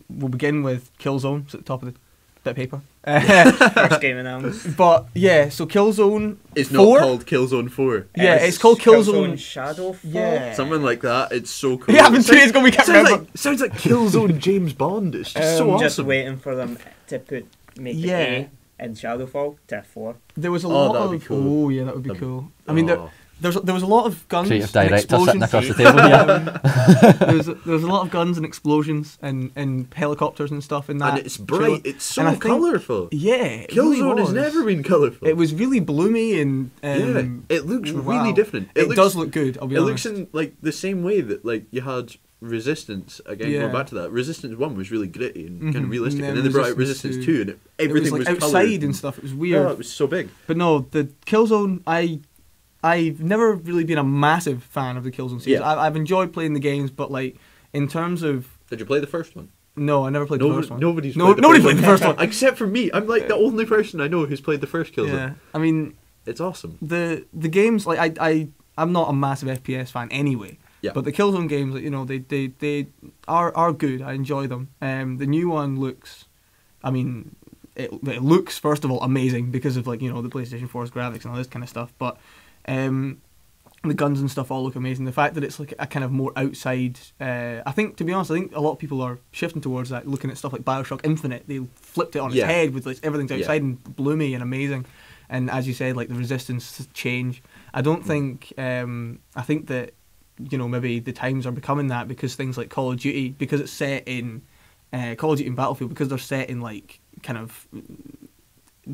We'll begin with Killzone. It's at the top of the bit of paper.
First game announced.
But yeah, so Killzone.
It's not called Killzone 4.
Yeah, it's called Killzone
Shadow 4.
Yeah,
something like that. It's so cool.
Yeah, happened 2 days ago. We can't remember.
Sounds like Killzone James Bond. It's just so awesome.
Just waiting for them to make the A in Shadowfall to 4.
There was a lot of.
That'd be cool.
Oh yeah, that would be cool. I mean, there was a lot of guns.
Creative
and
director
explosions.
sitting across the table here.
There was a lot of guns and explosions and helicopters and stuff in that.
And it's bright. It's so colourful.
Yeah,
Killzone has never been colourful.
It was really bloomy and
it looks really different.
It does look good. I'll be honest.
It looks in like the same way that like you had Resistance again. Going back to that, Resistance 1 was really gritty and kind of realistic, and then they brought out Resistance 2, and everything was
outside
coloured
and stuff. It was weird.
Oh, it was so big.
But no, the Killzone, I've never really been a massive fan of the Killzone series.
Yeah.
I've enjoyed playing the games, but like in terms of,
did you play the first one?
No, I never played the first one.
Nobody
played the first one
except for me. I'm like the only person I know who's played the first Killzone.
Yeah, I mean,
it's awesome.
The games, like I'm not a massive FPS fan anyway.
Yeah.
But the Killzone games, like, they are good. I enjoy them. The new one looks, I mean, it looks first of all amazing because of like the PlayStation 4's graphics and all this kind of stuff. But The guns and stuff all look amazing. The fact that it's like a kind of more outside, I think, to be honest, I think a lot of people are shifting towards that, looking at stuff like Bioshock Infinite. They flipped it on its head with like everything's outside and bloomy and amazing. And as you said, like the resistance change. I don't think, I think that, maybe the times are becoming that because things like Call of Duty, because it's set in, Call of Duty and Battlefield, because they're set in like kind of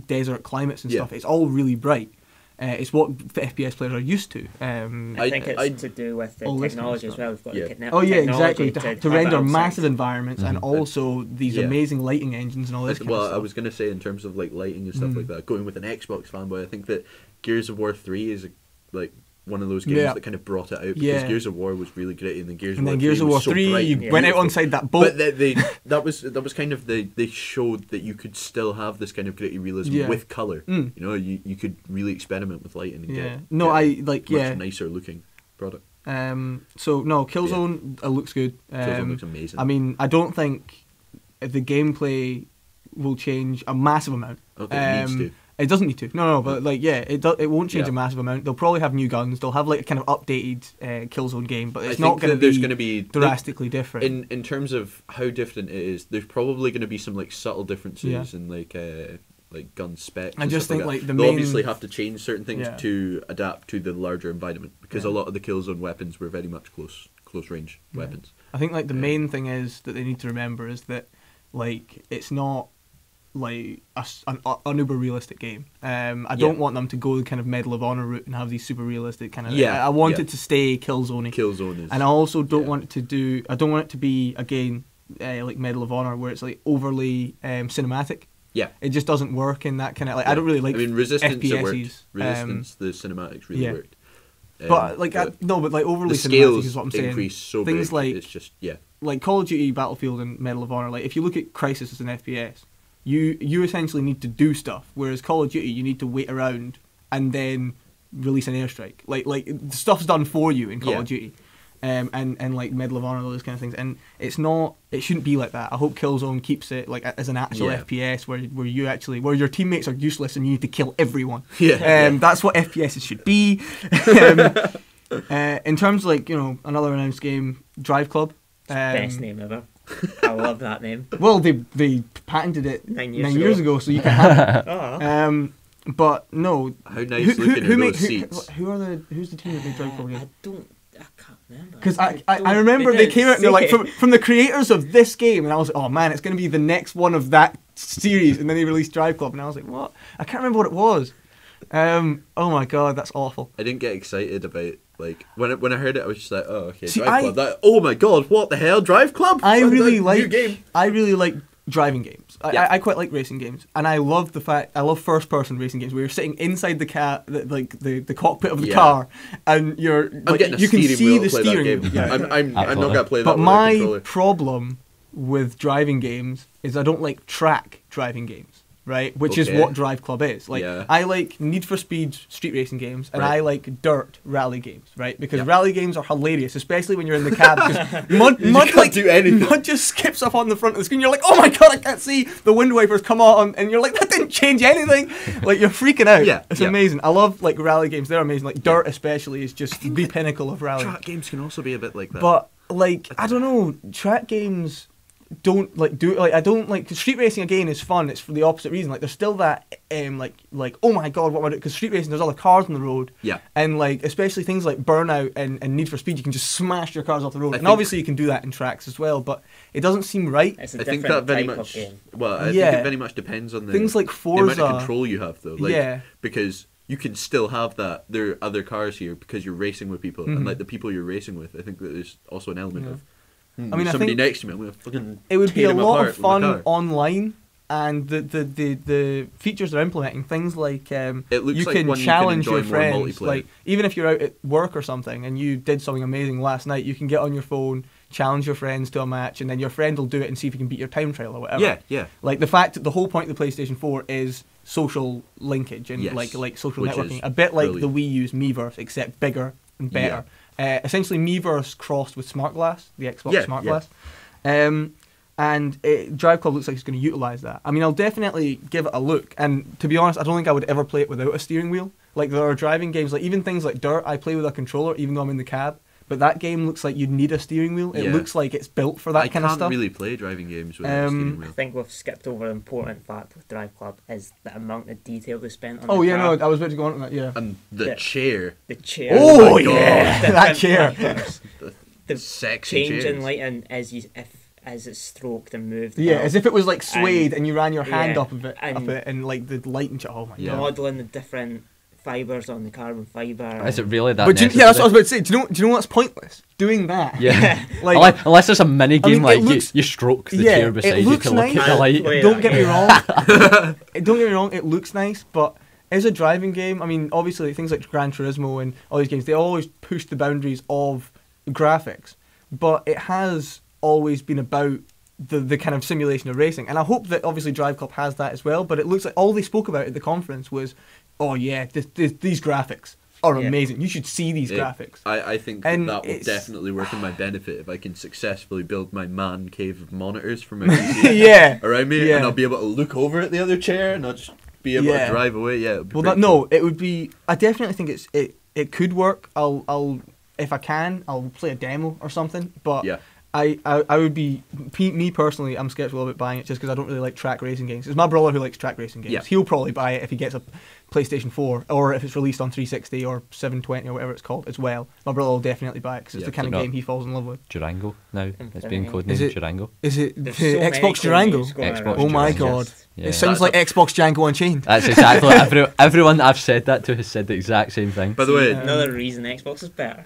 desert climates and stuff, it's all really bright. It's what the FPS players are used to.
I think it's to do with the technology as well. We've got the
exactly. To render massive environments and also these amazing lighting engines and all this kind of stuff.
I was going to say, in terms of like lighting and stuff like that, going with an Xbox fanboy, I think that Gears of War 3 is like one of those games that kind of brought it out, because Gears of War was really gritty, and then Gears of War 3 was so bright,
went out inside that boat.
But that was kind of they showed that you could still have this kind of gritty realism with colour. You could really experiment with lighting and get much nicer looking product.
Killzone looks good.
Killzone looks amazing.
I mean, I don't think the gameplay will change a massive amount.
I don't think it needs to.
It doesn't need to. No, but it won't change a massive amount. They'll probably have new guns. They'll have like a kind of updated Killzone game, but it's not going to be drastically different.
In terms of how different it is, there's probably going to be some like subtle differences in like gun specs.
I just think like
they'll obviously have to change certain things to adapt to the larger environment, because a lot of the Killzone weapons were very much close range weapons.
I think like the main thing is that they need to remember is that like it's not like an uber realistic game. I don't want them to go the kind of Medal of Honor route and have these super realistic kind of. I want it to stay Killzone.
Killzone is.
And I also don't want it to do. I don't want it to be again like Medal of Honor, where it's like overly cinematic.
Yeah,
it just doesn't work in that kind of like. I don't really like.
I mean, Resistance
FPSs.
It worked. Resistance, the cinematics really worked.
But like but like overly cinematic is what I'm saying.
Increase so
things
big,
like
it's just
like Call of Duty, Battlefield, and Medal of Honor. Like if you look at Crysis as an FPS. You essentially need to do stuff, whereas Call of Duty you need to wait around and then release an airstrike. Like the stuff's done for you in Call of Duty, and like Medal of Honor, all those kind of things. And it's not. It shouldn't be like that. I hope Killzone keeps it like as an actual FPS where your teammates are useless and you need to kill everyone. That's what FPSs should be. In terms of like another announced game, Drive Club.
Best name ever. I love that name.
Well, they patented it 9 years ago, so you can have it. But no.
How nice looking are those seats?
Who's the team that made Drive Club again?
I can't remember.
Because I remember they came out and they're like, from the creators of this game, and I was like, oh man, it's going to be the next one of that series, and then they released Drive Club, and I was like, what? I can't remember what it was. Oh my god, that's awful.
I didn't get excited about like when I heard it. I was just like, oh okay, Drive Club. Oh my god, what the hell, Drive Club?
I really like driving games. I quite like racing games, and I love first person racing games where you're sitting inside the the cockpit of the car, and you can see the steering wheel.
I'm not gonna play that.
But my problem with driving games is I don't like track driving games. Right, which is what Drive Club is. Like, I like Need for Speed street racing games, and I like dirt rally games, right? Because rally games are hilarious, especially when you're in the cab. Because mud just skips up on the front of the screen. You're like, oh my god, I can't see. The wind wipers come on, and you're like, that didn't change anything. Like, you're freaking out. It's amazing. I love like rally games. They're amazing. Like dirt, especially, is just the pinnacle of rally.
Track games can also be a bit like that.
But like, I don't know, track games. Don't like do it like I don't like street racing again is fun. It's for the opposite reason. Like there's still that like oh my god, what am I doing? Because street racing there's other cars on the road. And like especially things like Burnout and Need for Speed, you can just smash your cars off the road. And obviously you can do that in tracks as well, but it doesn't seem right.
It's a different type of game.
Well, I think it very much depends on
things like Forza,
the amount of control you have though. Like, because you can still have that. There are other cars here because you're racing with people, and like the people you're racing with, I think that there's also an element of.
I mean,
somebody next to me, I'm gonna fucking.
It would be a lot of fun online, and the features they're implementing, things like you can challenge your friends. Like even if you're out at work or something and you did something amazing last night, you can get on your phone, challenge your friends to a match, and then your friend will do it and see if you can beat your time trial or whatever.
Yeah.
Like the fact that the whole point of the PlayStation 4 is social linkage and like social networking, a bit like the Wii U's Miiverse, except bigger and better. Essentially Miiverse crossed with Smart Glass, the Xbox Smart Glass. And Drive Club looks like it's going to utilise that. I mean, I'll definitely give it a look. And to be honest, I don't think I would ever play it without a steering wheel. Like there are driving games, like even things like Dirt, I play with a controller even though I'm in the cab. But that game looks like you'd need a steering wheel. It looks like it's built for that kind of stuff.
I can't really play driving games without a steering wheel.
I think we've skipped over an important fact with Drive Club is the amount of detail they spent on
Oh
the
yeah,
car.
no, I was about to go on to that, yeah.
And the chair.
The chair.
Oh,
my
yeah,
God.
that chair.
The
Sexy
change
chairs.
in lighting as it's stroked and moved.
Yeah,
about.
as if it was like swayed and you ran your hand
yeah,
up
and-
it, and like the light and shit. Oh my
Yeah.
god.
Modelling the different fibres on the carbon fibre.
Is it really that?
But
necessary?
yeah, that's what I was about to say. Do you know what's pointless? Doing that.
Yeah.
Like,
unless it's a mini game,
mean, it
like
looks-
you stroke the
yeah,
chair
it
beside you
looks
to look
nice.
at the light.
Play
don't
that
get me
game.
wrong. Don't get me wrong. It looks nice, but as a driving game, I mean, obviously things like Gran Turismo and all these games, they always push the boundaries of graphics, but it has always been about the kind of simulation of racing, and I hope that obviously Drive Club has that as well. But it looks like all they spoke about at the conference was, oh yeah, these graphics are amazing. You should see these graphics.
I think
And
that will
it's-
definitely work in my benefit if I can successfully build my man cave of monitors for my PC
Yeah.
around me,
Yeah.
and I'll be able to look over at the other chair and I'll just be able
Yeah.
to drive away. Yeah. It'd be
Well,
pretty
no, it would be. I definitely think it could work. I'll if I can, I'll play a demo or something. But
Yeah.
I would be me personally. I'm skeptical about buying it just because I don't really like track racing games. It's my brother who likes track racing games.
Yeah.
He'll probably buy it if he gets a PlayStation 4 or if it's released on 360 or 720 or whatever it's called as well. My brother will definitely buy it because it's
Yeah,
the kind of
so
game he falls in love with.
Durango now. It's being
Infinity.
codenamed
Is it-
Durango.
Is it
There's
the
so many
Xbox Durango?
companies going
Xbox
around.
Oh my
Durango.
god!
Yeah.
It sounds
That's
like Xbox Django Unchained.
That's exactly everyone I've said that to has said the exact same thing.
By the way,
Another reason Xbox is better.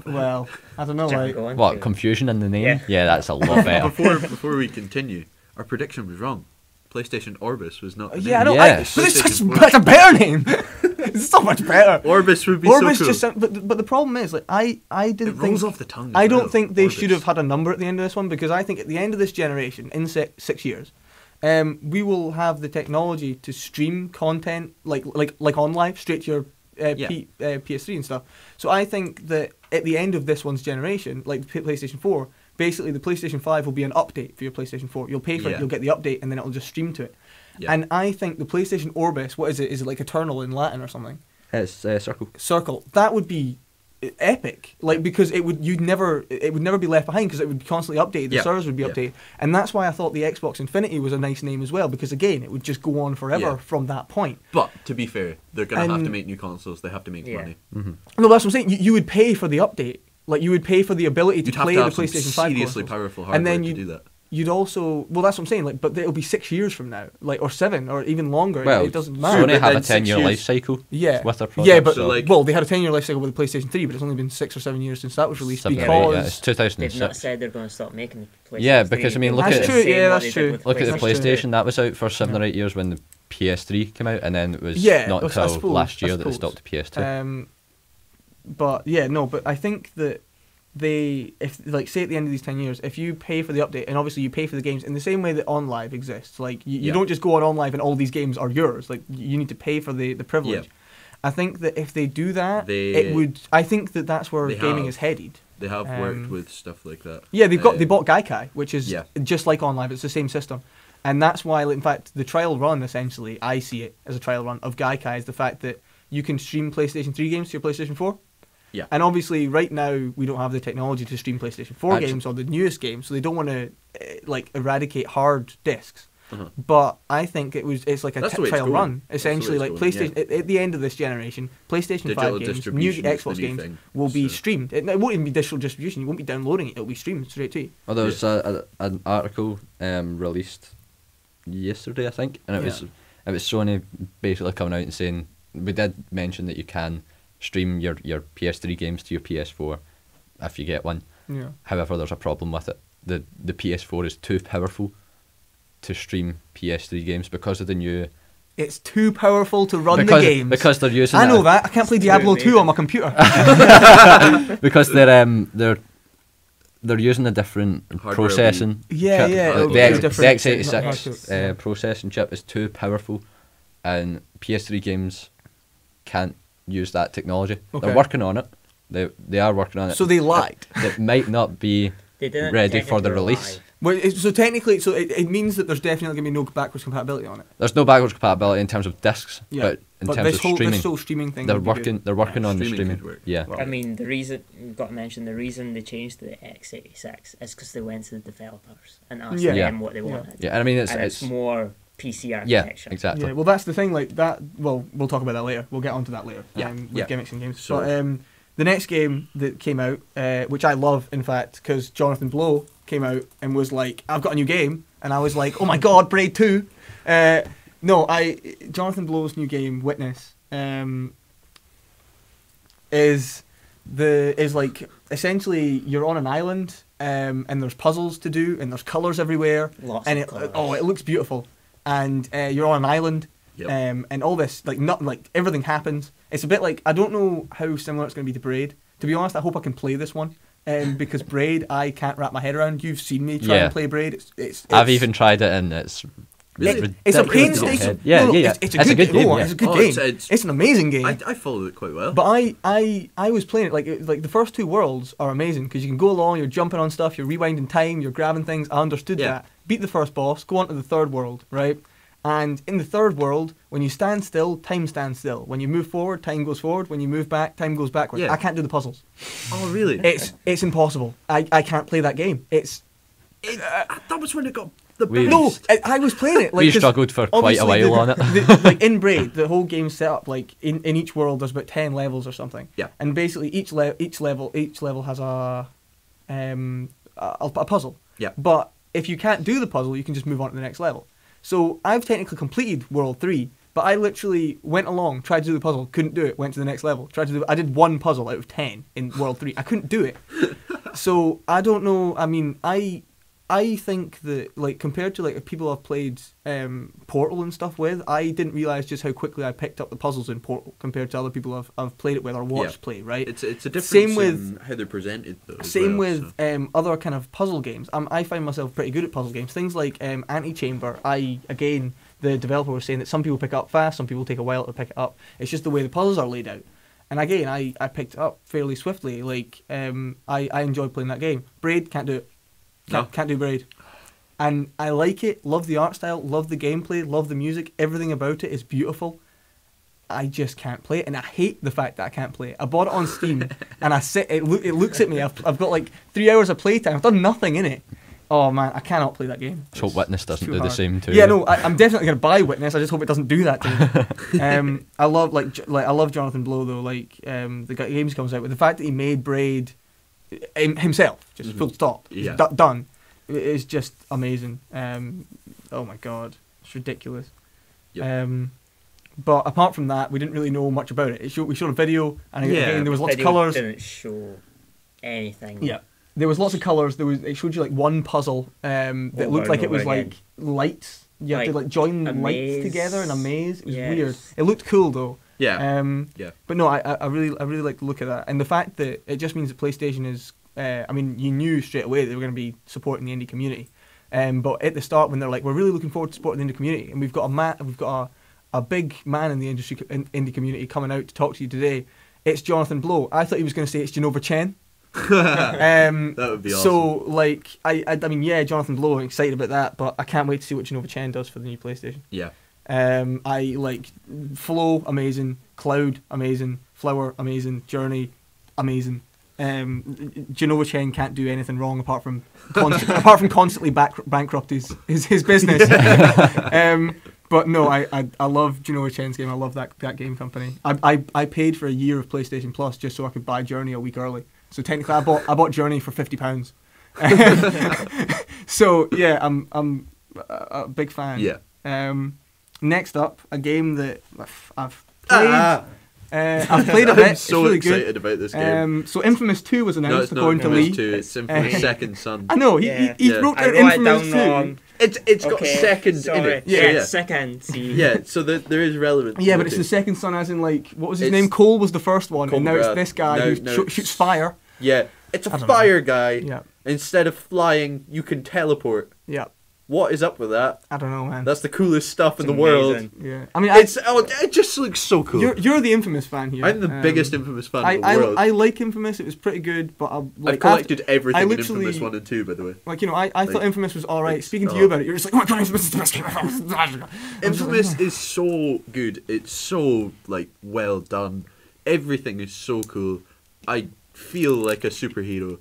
Well, I don't know. Like,
Django
What,
Unchained.
confusion in the name?
Yeah.
Yeah, that's a lot better.
before we continue, our prediction was wrong. PlayStation Orbis was not. the
yeah, I
name.
know.
Yes.
But it's
PlayStation 4.
that's a better name. It's so much better.
Orbis would be
Orbis
so cool.
just sound, but the problem is like I didn't
it
think
rolls off the tongue.
I
as
don't
well.
think they
Orbis.
should have had a number at the end of this one because I think at the end of this generation in 6 years, we will have the technology to stream content like on live straight to your PS3 and stuff. So I think that at the end of this one's generation, like PlayStation 4, basically the PlayStation 5 will be an update for your PlayStation 4. You'll pay for it,
Yeah.
you'll get the update, and then it'll just stream to it.
Yeah.
And I think the PlayStation Orbis, what is it? Is it like Eternal in Latin or something?
It's Circle.
Circle. That would be epic. Like because it would never be left behind because it would be constantly updated. The
Yeah.
servers would be
Yeah.
updated, and that's why I thought the Xbox Infinity was a nice name as well because again it would just go on forever
Yeah.
from that point.
But to be fair, they're gonna have to
And-
make new consoles. They have to make
Yeah.
money.
No, but that's what I'm saying. You would pay for the update. Like you would pay for the ability to
You'd have
play
to
the
have some
PlayStation 5
seriously
consoles.
powerful hardware
And then
to do that.
You'd also that's what I'm saying. Like, but it'll be 6 years from now, like or 7 or even longer.
Well,
it doesn't matter.
Sony
but
have
then
a 10-year
6
life
years-
cycle
Yeah,
with their product.
yeah, but
so, like-
well, they had a 10-year life cycle with the PlayStation 3, but it's only been 6 or 7 years since that was released
7 or 8,
because
yeah, it's
They've not
2006.
said they're going to stop making the PlayStation
Yeah, because, I mean,
3.
look
They'll
at-
do the
That's true,
same
yeah,
what
that's
they did
true.
with
Look at the
PlayStation.
PlayStation. That was out for 7 or 8 years when the PS3 came out, and then it was
Yeah,
not
I
until
suppose,
last
I
year that they
suppose.
stopped the PS2.
But yeah, no, but I think that if like say at the end of these 10 years, if you pay for the update and obviously you pay for the games in the same way that OnLive exists, like you
Yeah.
don't just go on OnLive and all these games are yours. Like you need to pay for the privilege.
Yeah.
I think that if they do that,
They-
it would. I think that that's where
They
gaming
have.
is headed.
They have worked
Um,
with stuff like that.
Yeah, they bought Gaikai, which is
Yeah.
just like OnLive. It's the same system, and that's why, in fact, the trial run essentially, I see it as a trial run of Gaikai is the fact that you can stream PlayStation 3 games to your PlayStation 4.
Yeah.
And obviously, right now we don't have the technology to stream PlayStation 4
Actually-
games or the newest games, so they don't want to like eradicate hard discs.
Uh-huh.
But I think it's like a
That's the way it's
trial
going.
run.
That's the way
Essentially,
it's
like
going,
PlayStation at the end of this generation, PlayStation
Digital
5 games, new
distribution is the
Xbox
new
games
thing,
will be
so-
streamed. It won't even be digital distribution. You won't be downloading it. It'll be streamed straight to you.
Well, there was an article released yesterday, I think, and it was Sony basically coming out and saying we did mention that you can stream your PS3 games to your PS4 if you get one.
Yeah.
However, there's a problem with it. The PS4 is too powerful to stream PS3 games because of the new.
It's too powerful to run
because,
the games.
because they're using.
I know that. I can't play
It's
Diablo
too
2 on my computer.
Because they're using a different
Hardware
processing.
Yeah,
chip.
yeah,
The,
it'll
the,
be
X,
different.
the
Not
x86
hard to-
processing chip is too powerful, and PS3 games can't use that technology.
Okay.
They're working on it. They are working on it.
So they lied.
It might not be
They didn't
ready for the
technically
release.
lie.
Well, so technically, it means that there's definitely going to be no backwards compatibility on it.
There's no backwards compatibility in terms of discs,
Yeah.
but in
but
terms of streaming,
this whole streaming thing.
they're
would be good.
working on the
streaming
streaming.
could work.
Yeah.
I mean, the reason you've got to mention the reason they changed the x86 is because they went to the developers and asked them what they wanted.
Yeah, and I mean
it's more PC architecture.
Yeah, exactly.
Yeah, well, that's the thing. Like that. Well, we'll talk about that later. We'll get onto that later. With gimmicks and games.
So,
but the next game that came out, which I love, in fact, because Jonathan Blow came out and was like, "I've got a new game," and I was like, "Oh my god, Braid 2!" Jonathan Blow's new game, Witness, is like essentially you're on an island, and there's puzzles to do, and there's colours everywhere,
Lots
and
of colours.
it looks beautiful, and you're on an island.
Yep.
And all this, everything happens. It's a bit like, I don't know how similar it's going to be to Braid. To be honest, I hope I can play this one. Because Braid, I can't wrap my head around. You've seen me try and play Braid.
I've even tried it, and it's
it's a painstaking. It's a good game. It's a good game. It's an amazing game.
I followed it quite well.
But I was playing it like the first two worlds are amazing because you can go along, you're jumping on stuff, you're rewinding time, you're grabbing things. I understood that. Beat the first boss, go on to the third world, right? And in the third world, when you stand still, time stands still. When you move forward, time goes forward. When you move back, time goes backward. I can't do the puzzles.
Oh, really?
It's impossible. I can't play that game.
That was when it got the
best.
best.
I was playing it.
We struggled for quite a while on it.
Like in Braid, the whole game's set up like in each world there's about 10 levels or something.
Yeah.
And basically each level has a puzzle.
Yeah.
But if you can't do the puzzle, you can just move on to the next level. So I've technically completed World 3, but I literally went along, tried to do the puzzle, couldn't do it, went to the next level. I did one puzzle out of 10 in World 3. I couldn't do it. So I don't know. I mean, I think that like compared to like people I've played Portal and stuff with, I didn't realise just how quickly I picked up the puzzles in Portal compared to other people I've played it with or watched play. Right?
It's a difference
same with
in how they're presented though.
Other kind of puzzle games. I find myself pretty good at puzzle games. Things like Antechamber. The developer was saying that some people pick it up fast, some people take a while to pick it up. It's just the way the puzzles are laid out. And again, I picked it up fairly swiftly. Like I enjoyed playing that game. Braid can't do it. Can't do Braid. And I like it, love the art style, love the gameplay, love the music, everything about it is beautiful. I just can't play it, and I hate the fact that I can't play it. I bought it on Steam, and it looks at me, I've got like 3 hours of playtime, I've done nothing in it. Oh man, I cannot play that game.
So Witness doesn't do the same too.
Yeah, no, I'm definitely going to buy Witness, I just hope it doesn't do that to me. I love Jonathan Blow though, the games comes out with the fact that he made Braid himself, just full stop, done. It's just amazing. Oh my god, it's ridiculous.
Yep.
But apart from that, we didn't really know much about it. We showed a video, and again there was lots of colours.
Didn't show anything.
Yeah, there was lots of colours. It showed you like one puzzle that looked like it was like lights. You had to like join lights together in a maze. It was weird. It looked cool though.
Yeah.
But no, I really like the look of that, and the fact that it just means that PlayStation is. I mean, you knew straight away they were going to be supporting the indie community, but at the start when they're like, we're really looking forward to supporting the indie community, and we've got a big man in the indie community coming out to talk to you today. It's Jonathan Blow. I thought he was going to say it's Genova Chen.
That would be awesome.
So like, I mean, yeah, Jonathan Blow, I'm excited about that, but I can't wait to see what Genova Chen does for the new PlayStation.
Yeah.
I like Flow, amazing. Cloud, amazing. Flower, amazing. Journey, amazing. Genova Chen can't do anything wrong apart from constantly bankrupt his business. But no, I love Genova Chen's game. I love that game company. I paid for a year of PlayStation Plus just so I could buy Journey a week early. So technically, I bought Journey for £50. So yeah, I'm a big fan.
Yeah.
Next up, a game that I've played. I've played a bit.
I'm so
really
excited
good.
about this game.
So Infamous 2 was announced according to Lee.
It's Infamous Second Son.
I know, he wrote down Infamous 2.
It's got second in it.
Yeah, second.
Yeah, so there is relevance.
Yeah, but it's the second son as in like, what was his name? Cole was the first one, and now it's this guy who shoots fire.
Yeah, it's a fire guy.
Yeah.
Instead of flying, you can teleport.
Yeah.
What is up with that?
I don't know, man.
That's the coolest stuff
It's
in the world.
amazing.
Yeah, I mean,
It just looks so cool.
you're the Infamous fan here.
I'm the biggest Infamous fan in the world.
I like Infamous. It was pretty good, but
I've collected everything in
literally-
Infamous 1 and 2, by the way.
like, you know, I thought Infamous was all right.
it's-
Speaking to
oh.
you about it, you're just like, oh my god, Infamous is the best game ever.
Infamous is so good. It's so like well done. Everything is so cool. I feel like a superhero,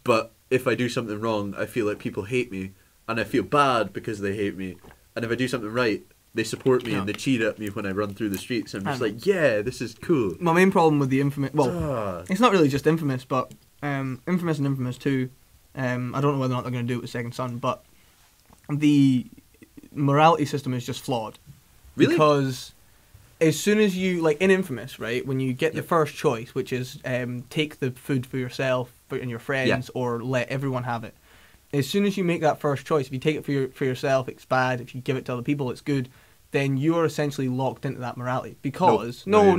but if I do something wrong, I feel like people hate me, and I feel bad because they hate me. And if I do something right, they support me and they cheer at me when I run through the streets. I'm just like, yeah, this is cool.
My main problem with the Infamous, well, it's not really just Infamous, but Infamous and Infamous 2, I don't know whether or not they're going to do it with Second Son, but the morality system is just flawed.
Really?
Because as soon as you, like in Infamous, right, when you get the first choice, which is take the food for yourself and your friends, or let everyone have it. As soon as you make that first choice, if you take it for yourself, it's bad. If you give it to other people, it's good. Then you are essentially locked into that morality. Because no,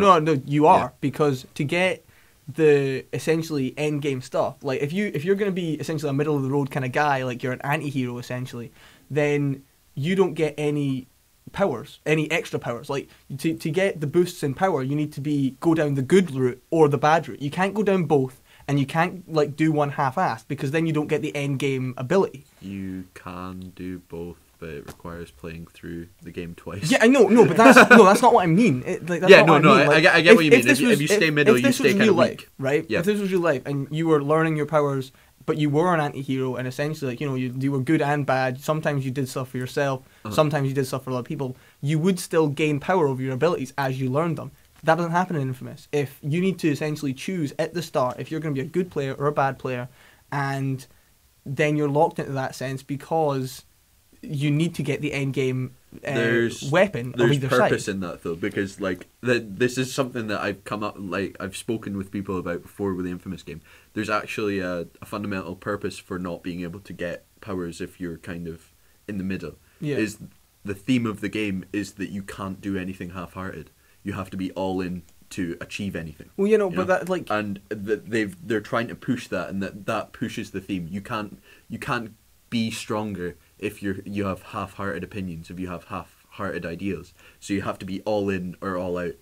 you are.
Yeah.
Because to get the essentially end game stuff, like if you're going to be essentially a middle of the road kind of guy, like you're an anti-hero essentially, then you don't get any powers, any extra powers. Like to get the boosts in power, you need to go down the good route or the bad route. You can't go down both. And you can't like do one half-assed because then you don't get the end game ability.
You can do both, but it requires playing through the game twice.
Yeah, I know, but that's not what I mean. That's not what I mean. Like,
I get what you mean. If you stay middle, you stay kind of weak,
right?
Yeah.
If this was real life and you were learning your powers, but you were an anti-hero, and essentially, like, you know, you were good and bad. Sometimes you did stuff for yourself. Sometimes you did stuff for other people. You would still gain power over your abilities as you learned them. That doesn't happen in Infamous. If you need to essentially choose at the start if you're going to be a good player or a bad player, and then you're locked into that sense because you need to get the end game weapon of either side.
There's purpose in that though, because like this is something that I've spoken with people about before with the Infamous game. There's actually a fundamental purpose for not being able to get powers if you're kind of in the middle. Yeah. Is the theme of the game is that you can't do anything half-hearted. You have to be all in to achieve anything.
Well, but that like,
and they're trying to push that, and that pushes the theme. You can't be stronger if you have half-hearted opinions, if you have half-hearted ideals. So you have to be all in or all out.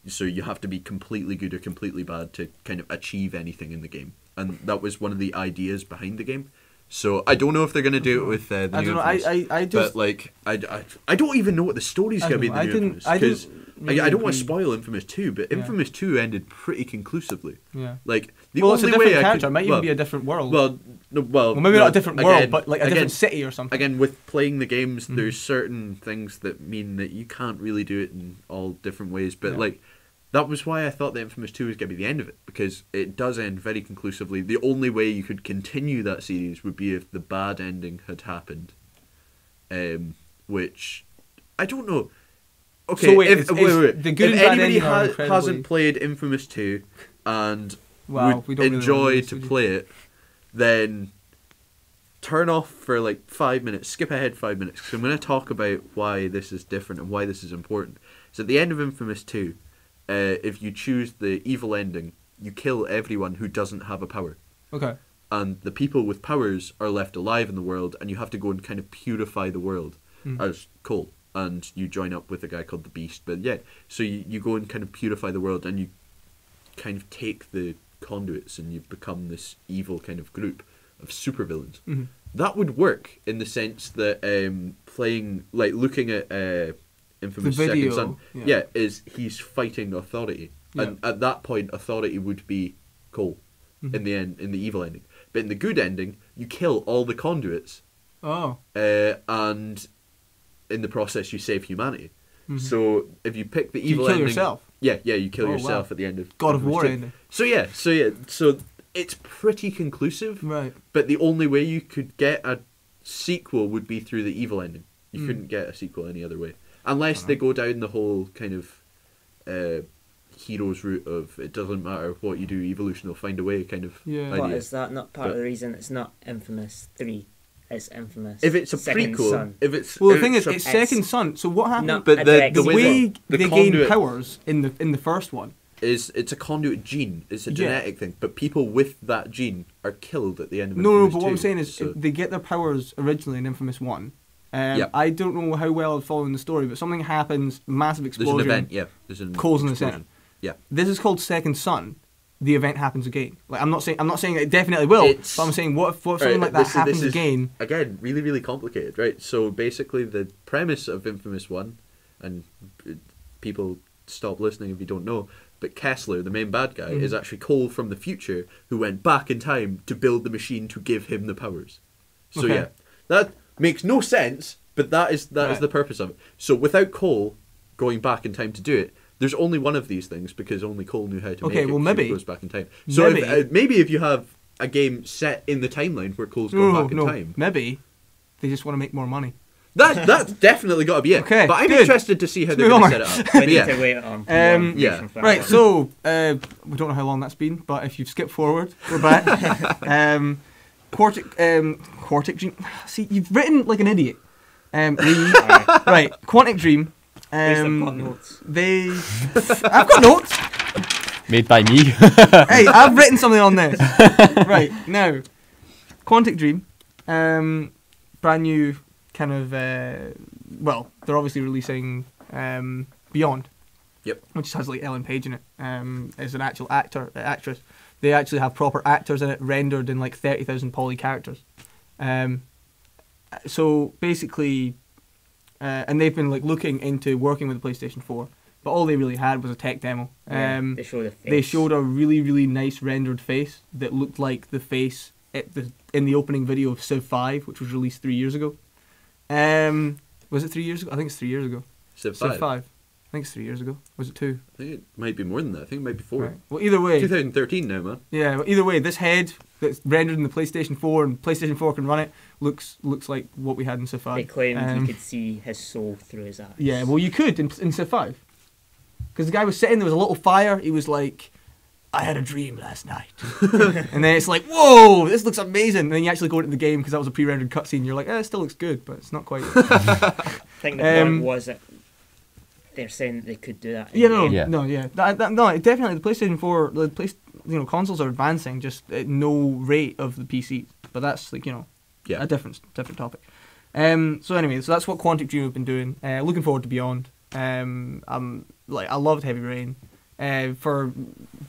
So you have to be completely good or completely bad to kind of achieve anything in the game. And that was one of the ideas behind the game. So I don't know if they're going to do it with the new Infamous.
I just,
but like I don't even know what the story's going to be in the new Infamous. I don't want to spoil Infamous 2, but Infamous 2 ended pretty conclusively.
Yeah.
Like the
only
only
it's a different
way
character. It might even be a different world.
Well,
maybe not a different world, but like a different city or something.
Again, with playing the games, there's certain things that mean that you can't really do it in all different ways. But like, that was why I thought the Infamous 2 was going to be the end of it, because it does end very conclusively. The only way you could continue that series would be if the bad ending had happened, which I don't know. Okay,
so wait,
if
the good
if
and bad
anybody
ending
hasn't played Infamous 2 and would
really
enjoy to play it, then turn off for like 5 minutes, skip ahead 5 minutes, because I'm going to talk about why this is different and why this is important. So at the end of Infamous 2, if you choose the evil ending, you kill everyone who doesn't have a power.
Okay.
And the people with powers are left alive in the world, and you have to go and kind of purify the world as Cole. And you join up with a guy called the Beast. But yeah, so you go and kind of purify the world, and you kind of take the conduits, and you've become this evil kind of group of supervillains. Mm-hmm. That would work in the sense that looking at Infamous Second Son, is he's fighting authority, and at that point, authority would be Cole in the end, in the evil ending. But in the good ending, you kill all the conduits.
Oh.
And in the process, you save humanity. Mm-hmm. So if you pick the evil ending,
you kill yourself.
Yeah, you kill yourself at the end of
God of War ending.
So it's pretty conclusive.
Right.
But the only way you could get a sequel would be through the evil ending. You couldn't get a sequel any other way, unless they go down the whole kind of hero's route of it doesn't matter what you do, evolution will find a way kind of idea.
But is that not part of the reason it's not Infamous 3? It's Infamous.
If it's a
Second
prequel,
Son.
the
thing is, it's Second Son. So what happened?
No,
but the
way
the
they gain powers in the first one
is it's a conduit gene. It's a genetic thing. But people with that gene are killed at the end of
No,
Infamous
but
2,
what I'm saying is
so
if they get their powers originally in Infamous 1, I don't know how well I'm following the story, but something happens, massive explosion.
There's an event, yeah. There's an
Cole's in the
explosion.
center.
Yeah.
This is called Second Son. The event happens again. Like I'm not saying it definitely will, but I'm saying what if something like that happens again?
Again, really, really complicated, right? So basically, the premise of Infamous 1, and people stop listening if you don't know, but Kessler, the main bad guy, is actually Cole from the future who went back in time to build the machine to give him the powers. So yeah, that makes no sense, but that is the purpose of it. So without Cole going back in time to do it, there's only one of these things because only Cole knew how to make it. Well, maybe he goes back in time. So maybe if you have a game set in the timeline where Cole's going back in time,
maybe they just want to make more money.
That's definitely got to be it.
Okay,
but I'm interested to see how they're going to set it up.
We need to wait on.
Right. So we don't know how long that's been, but if you've skipped forward, we're back. Quartic Dream. See, you've written like an idiot. Right. Quantic Dream.
I've got notes.
I've got notes.
Made by me.
Hey, I've written something on this. Right, now, Quantic Dream, brand new kind of, they're obviously releasing Beyond.
Yep.
Which has like Ellen Page in it, as an actual actress. They actually have proper actors in it, rendered in like 30,000 poly characters. So basically, and they've been like looking into working with the PlayStation 4, but all they really had was a tech demo.
They showed a face.
They showed a really, really nice rendered face that looked like the face in the opening video of Civ 5, which was released 3 years ago. Was it 3 years ago? I think it's 3 years ago.
Civ 5.
I think it's 3 years ago. Was it 2?
I think it might be more than that. I think it might be 4.
Right. Well, either way.
2013 now, man.
Yeah, well, either way, this head that's rendered in the PlayStation 4 and PlayStation 4 can run it looks like what we had in Civ 5.
They claimed you could see his soul through his eyes.
Yeah, well, you could in Civ 5. Because the guy was sitting, there was a little fire, he was like, I had a dream last night. And then it's like, whoa, this looks amazing. And then you actually go into the game, because that was a pre-rendered cutscene, you're like, it still looks good, but it's not quite.
I think the point was that they're saying that they could do that.
No, definitely the PlayStation 4, consoles are advancing just at no rate of the PCs. But that's like, a different topic. So anyway, so that's what Quantic Dream have been doing. Looking forward to Beyond. I loved Heavy Rain, for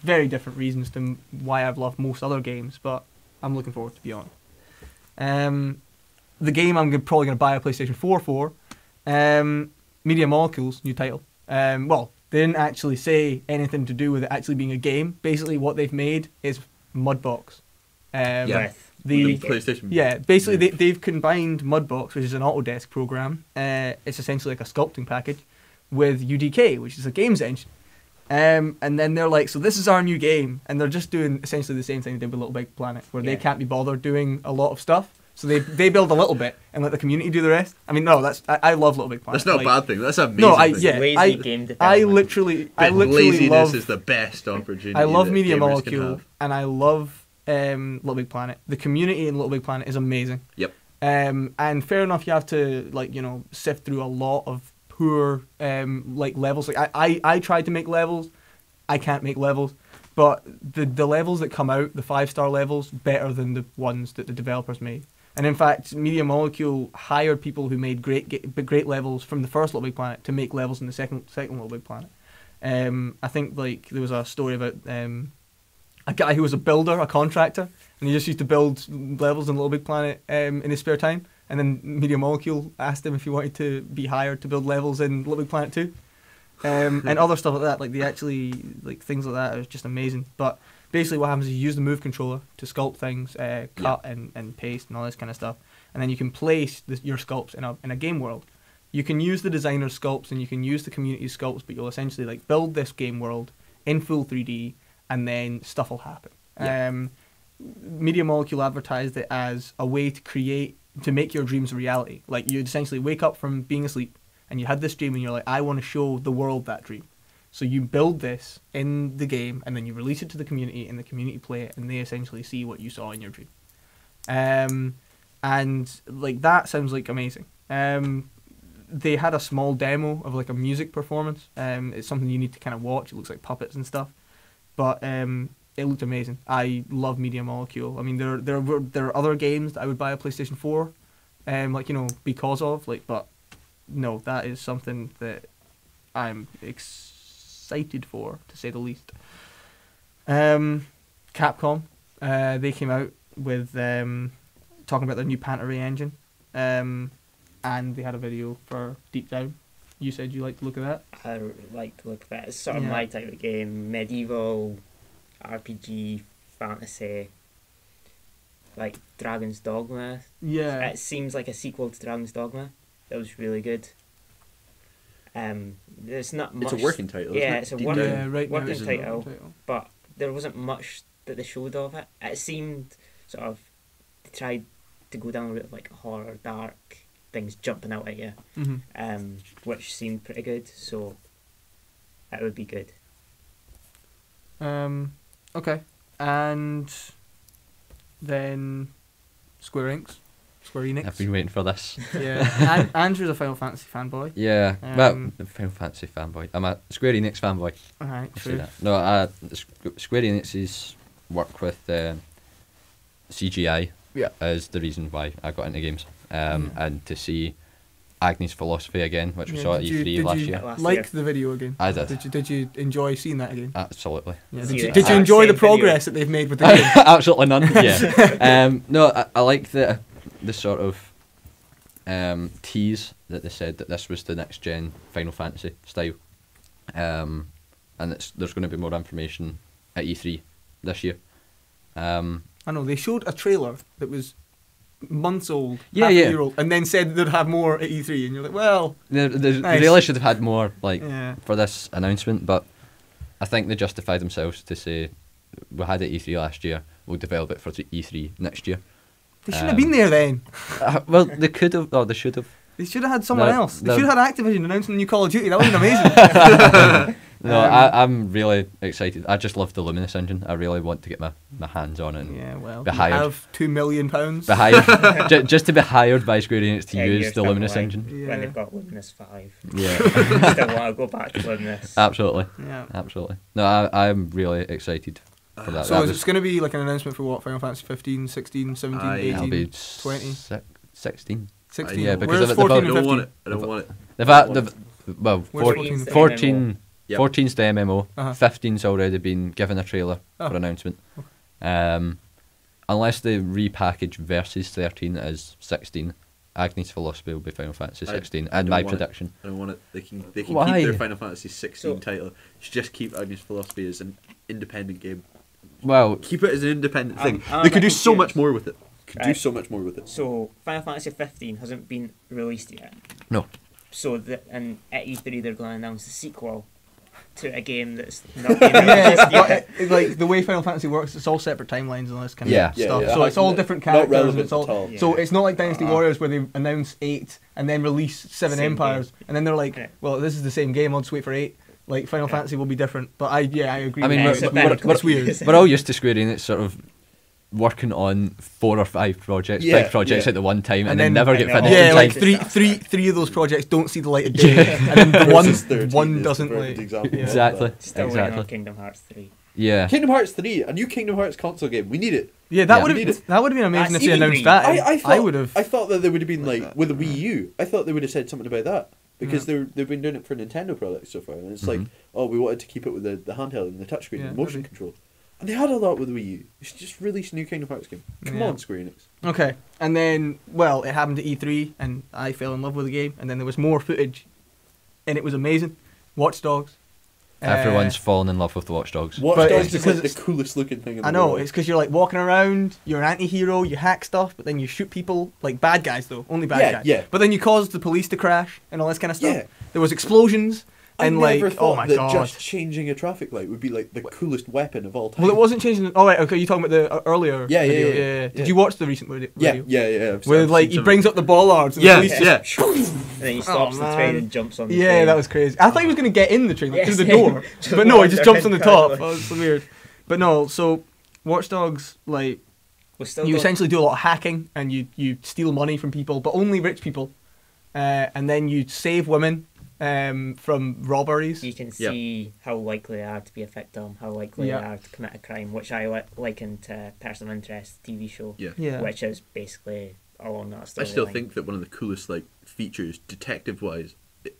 very different reasons to why I've loved most other games, but I'm looking forward to Beyond. The game I'm probably going to buy a PlayStation 4 for, Media Molecule's new title. They didn't actually say anything to do with it actually being a game. Basically, what they've made is Mudbox.
The PlayStation.
Yeah, basically they've combined Mudbox, which is an Autodesk program. It's essentially like a sculpting package, with UDK, which is a games engine. And then they're like, so this is our new game, and they're just doing essentially the same thing they did with Little Big Planet, where they can't be bothered doing a lot of stuff. So they build a little bit and let the community do the rest. I mean, no, I love Little Big Planet.
That's not a bad thing. That's amazing.
Lazy game development.
I literally
laziness is the best opportunity.
I love Media Molecule and I love Little Big Planet. The community in Little Big Planet is amazing.
Yep.
And fair enough, you have to sift through a lot of poor levels. Like I tried to make levels, I can't make levels. But the levels that come out, the 5-star levels, better than the ones that the developers made. And in fact, Media Molecule hired people who made great levels from the first Little Big Planet to make levels in the second Little Big Planet. I think there was a story about a guy who was a builder, a contractor, and he just used to build levels in Little Big Planet in his spare time. And then Media Molecule asked him if he wanted to be hired to build levels in Little Big Planet 2. And other stuff like that, things like that are just amazing. But basically what happens is you use the Move controller to sculpt things, cut and paste and all this kind of stuff, and then you can place your sculpts in a game world. You can use the designer's sculpts and you can use the community's sculpts, but you'll essentially build this game world in full 3D, and then stuff will happen. Yeah. Media Molecule advertised it as a way to make your dreams a reality. Like, you'd essentially wake up from being asleep, and you had this dream, and you're like, I want to show the world that dream. So you build this in the game, and then you release it to the community, and the community play it, and they essentially see what you saw in your dream. And that sounds like amazing. They had a small demo of a music performance. It's something you need to kind of watch. It looks like puppets and stuff, but it looked amazing. I love Media Molecule. I mean, there are other games that I would buy a PlayStation 4 because of but no, that is something that I'm excited for, to say the least. Capcom, they came out with talking about their new Panther engine, and they had a video for Deep Down. You said you like to look at that?
I like to look at that. It's sort of my type of game. Medieval, RPG, fantasy, like Dragon's Dogma.
Yeah.
It seems like a sequel to Dragon's Dogma. That was really good. There's not much...
It's a working title,
Yeah,
isn't it?
it's a
Deep
working,
Down.
working title, but there wasn't much that they showed of it. It seemed sort of... They tried to go down a route of horror, dark... things jumping out at you, which seemed pretty good, so that would be good.
Okay, and then Square Enix.
I've been waiting for this.
Yeah, Andrew's a Final Fantasy fanboy.
Yeah, well, Final Fantasy fanboy. I'm a Square Enix fanboy.
Alright,
I'll say
true.
that. No, Square Enix's work with CGI is the reason why I got into games. And to see Agnes' Philosophy again, which we saw at E3 last year.
Like the video again?
I did.
Did you enjoy seeing that again?
Absolutely.
Yeah. Did you enjoy the progress that they've made with the game?
Absolutely none. Yeah. No, I like the sort of tease that they said that this was the next gen Final Fantasy style, and there's going to be more information at E3 this year.
I know they showed a trailer that was months old,
half
a year old, and then said they'd have more at E3, and you're like, well,
they
nice.
really should have had more for this announcement, but I think they justified themselves to say we had it at E3 last year, we'll develop it for E3 next year.
They shouldn't have been there then.
Well, they could have, or they should have.
They should have had someone else. They should have had Activision announcing the new Call of Duty. That would have been amazing.
No, I'm really excited. I just love the Luminous engine. I really want to get my hands on it and be hired.
Have £2 million.
Be hired. Just to be hired by Square Enix to use the Luminous engine.
When they've got Luminous 5.
Yeah.
Still want to go back to Luminous.
Absolutely.
Yeah.
Absolutely. No, I'm really excited for that.
So it's going to be like an announcement for what? Final Fantasy 15, 16, 17, 18, 20?
16.
16.
Yeah, because
where's
of
14
I
and
don't
15?
want it. I don't want it.
They've had, well,
Where's
14.
Yep.
14's the MMO.
Uh-huh.
15's already been given a trailer for announcement. Unless they repackage Versus 13 as 16, Agnes' Philosophy will be Final Fantasy 16. And my prediction.
I don't want it. They can
Why?
keep their Final Fantasy 16 title. You should just keep Agnes' Philosophy as an independent game.
Well,
Keep it as an independent thing.
I'm
They could do
confused.
so much more with it.
Right.
So
So Final Fantasy 15 hasn't been released yet.
no.
So and at E3 they're going to announce the sequel to a game that's not been released yet.
Like the way Final Fantasy works, it's all separate timelines and all this kind
Yeah.
of stuff.
Yeah.
So it's all different
Not
characters.
relevant
And it's all,
at all.
So it's not like Dynasty Warriors where they announce 8 and then release 7
Same
empires,
game.
and then they're like,
Yeah.
well, this is the same game. I'll just wait for 8. Like Final Fantasy will be different. But I agree.
I mean,
with you.
we're
It's weird.
all used to Square Enix sort of working on 4 or 5 projects, big projects at the one time, and then never get finished.
Yeah,
in
like
time.
three of those projects don't see the light of day, and then the one doesn't.
Like,
Exactly.
Still waiting on
Exactly.
Kingdom Hearts 3.
Yeah.
Kingdom Hearts 3, a new Kingdom Hearts console game. We need it.
Yeah, that
Yeah.
would
Need
have
it.
been amazing if
That's
they
even
announced
green.
that.
I
would have.
I thought that they would have been like with the Wii U. I thought they would have said something about that because they've been doing it for Nintendo products so far, and it's like, oh, we wanted to keep it with the handheld and the touchscreen and motion control, and they had a lot with the Wii U. You should just release a new Kingdom Hearts game. Come on, Square Enix.
Okay, and then it happened at E3, and I fell in love with the game, and then there was more footage, and it was amazing. Watch Dogs.
Everyone's fallen in love with Watch Dogs.
Watch
But
Dogs
it's
is
because
like the coolest looking thing in the
I know,
world.
it's because you're like walking around, you're an anti-hero, you hack stuff, but then you shoot people, like bad guys though, only bad guys.
Yeah.
But then you cause the police to crash and all this kind of stuff.
Yeah.
There was explosions,
I
and
never
like,
thought
oh my
that
god.
just changing a traffic light would be like the coolest weapon of all time.
Well, it wasn't changing. Oh right, okay, you're talking about the earlier
Yeah, yeah,
video.
yeah.
Did you watch the recent video?
Yeah.
Where like he brings up the bollards and the police just
And then he stops the train and jumps on the train.
Yeah, that was crazy. I thought he was going to get in the train, like,
Yes,
through the door.
just
But no, he just jumps on the
wander
top.
casually.
That was so weird. But no, so Watch Dogs, like,
We're still
you
got-
essentially do a lot of hacking and you steal money from people, but only rich people. And then you save women from robberies.
You can see how likely they are to be a victim, how likely they are to commit a crime, which I liken to Person of Interest TV show,
Yeah.
which is basically along that storyline.
I still think that one of the coolest like features, detective-wise,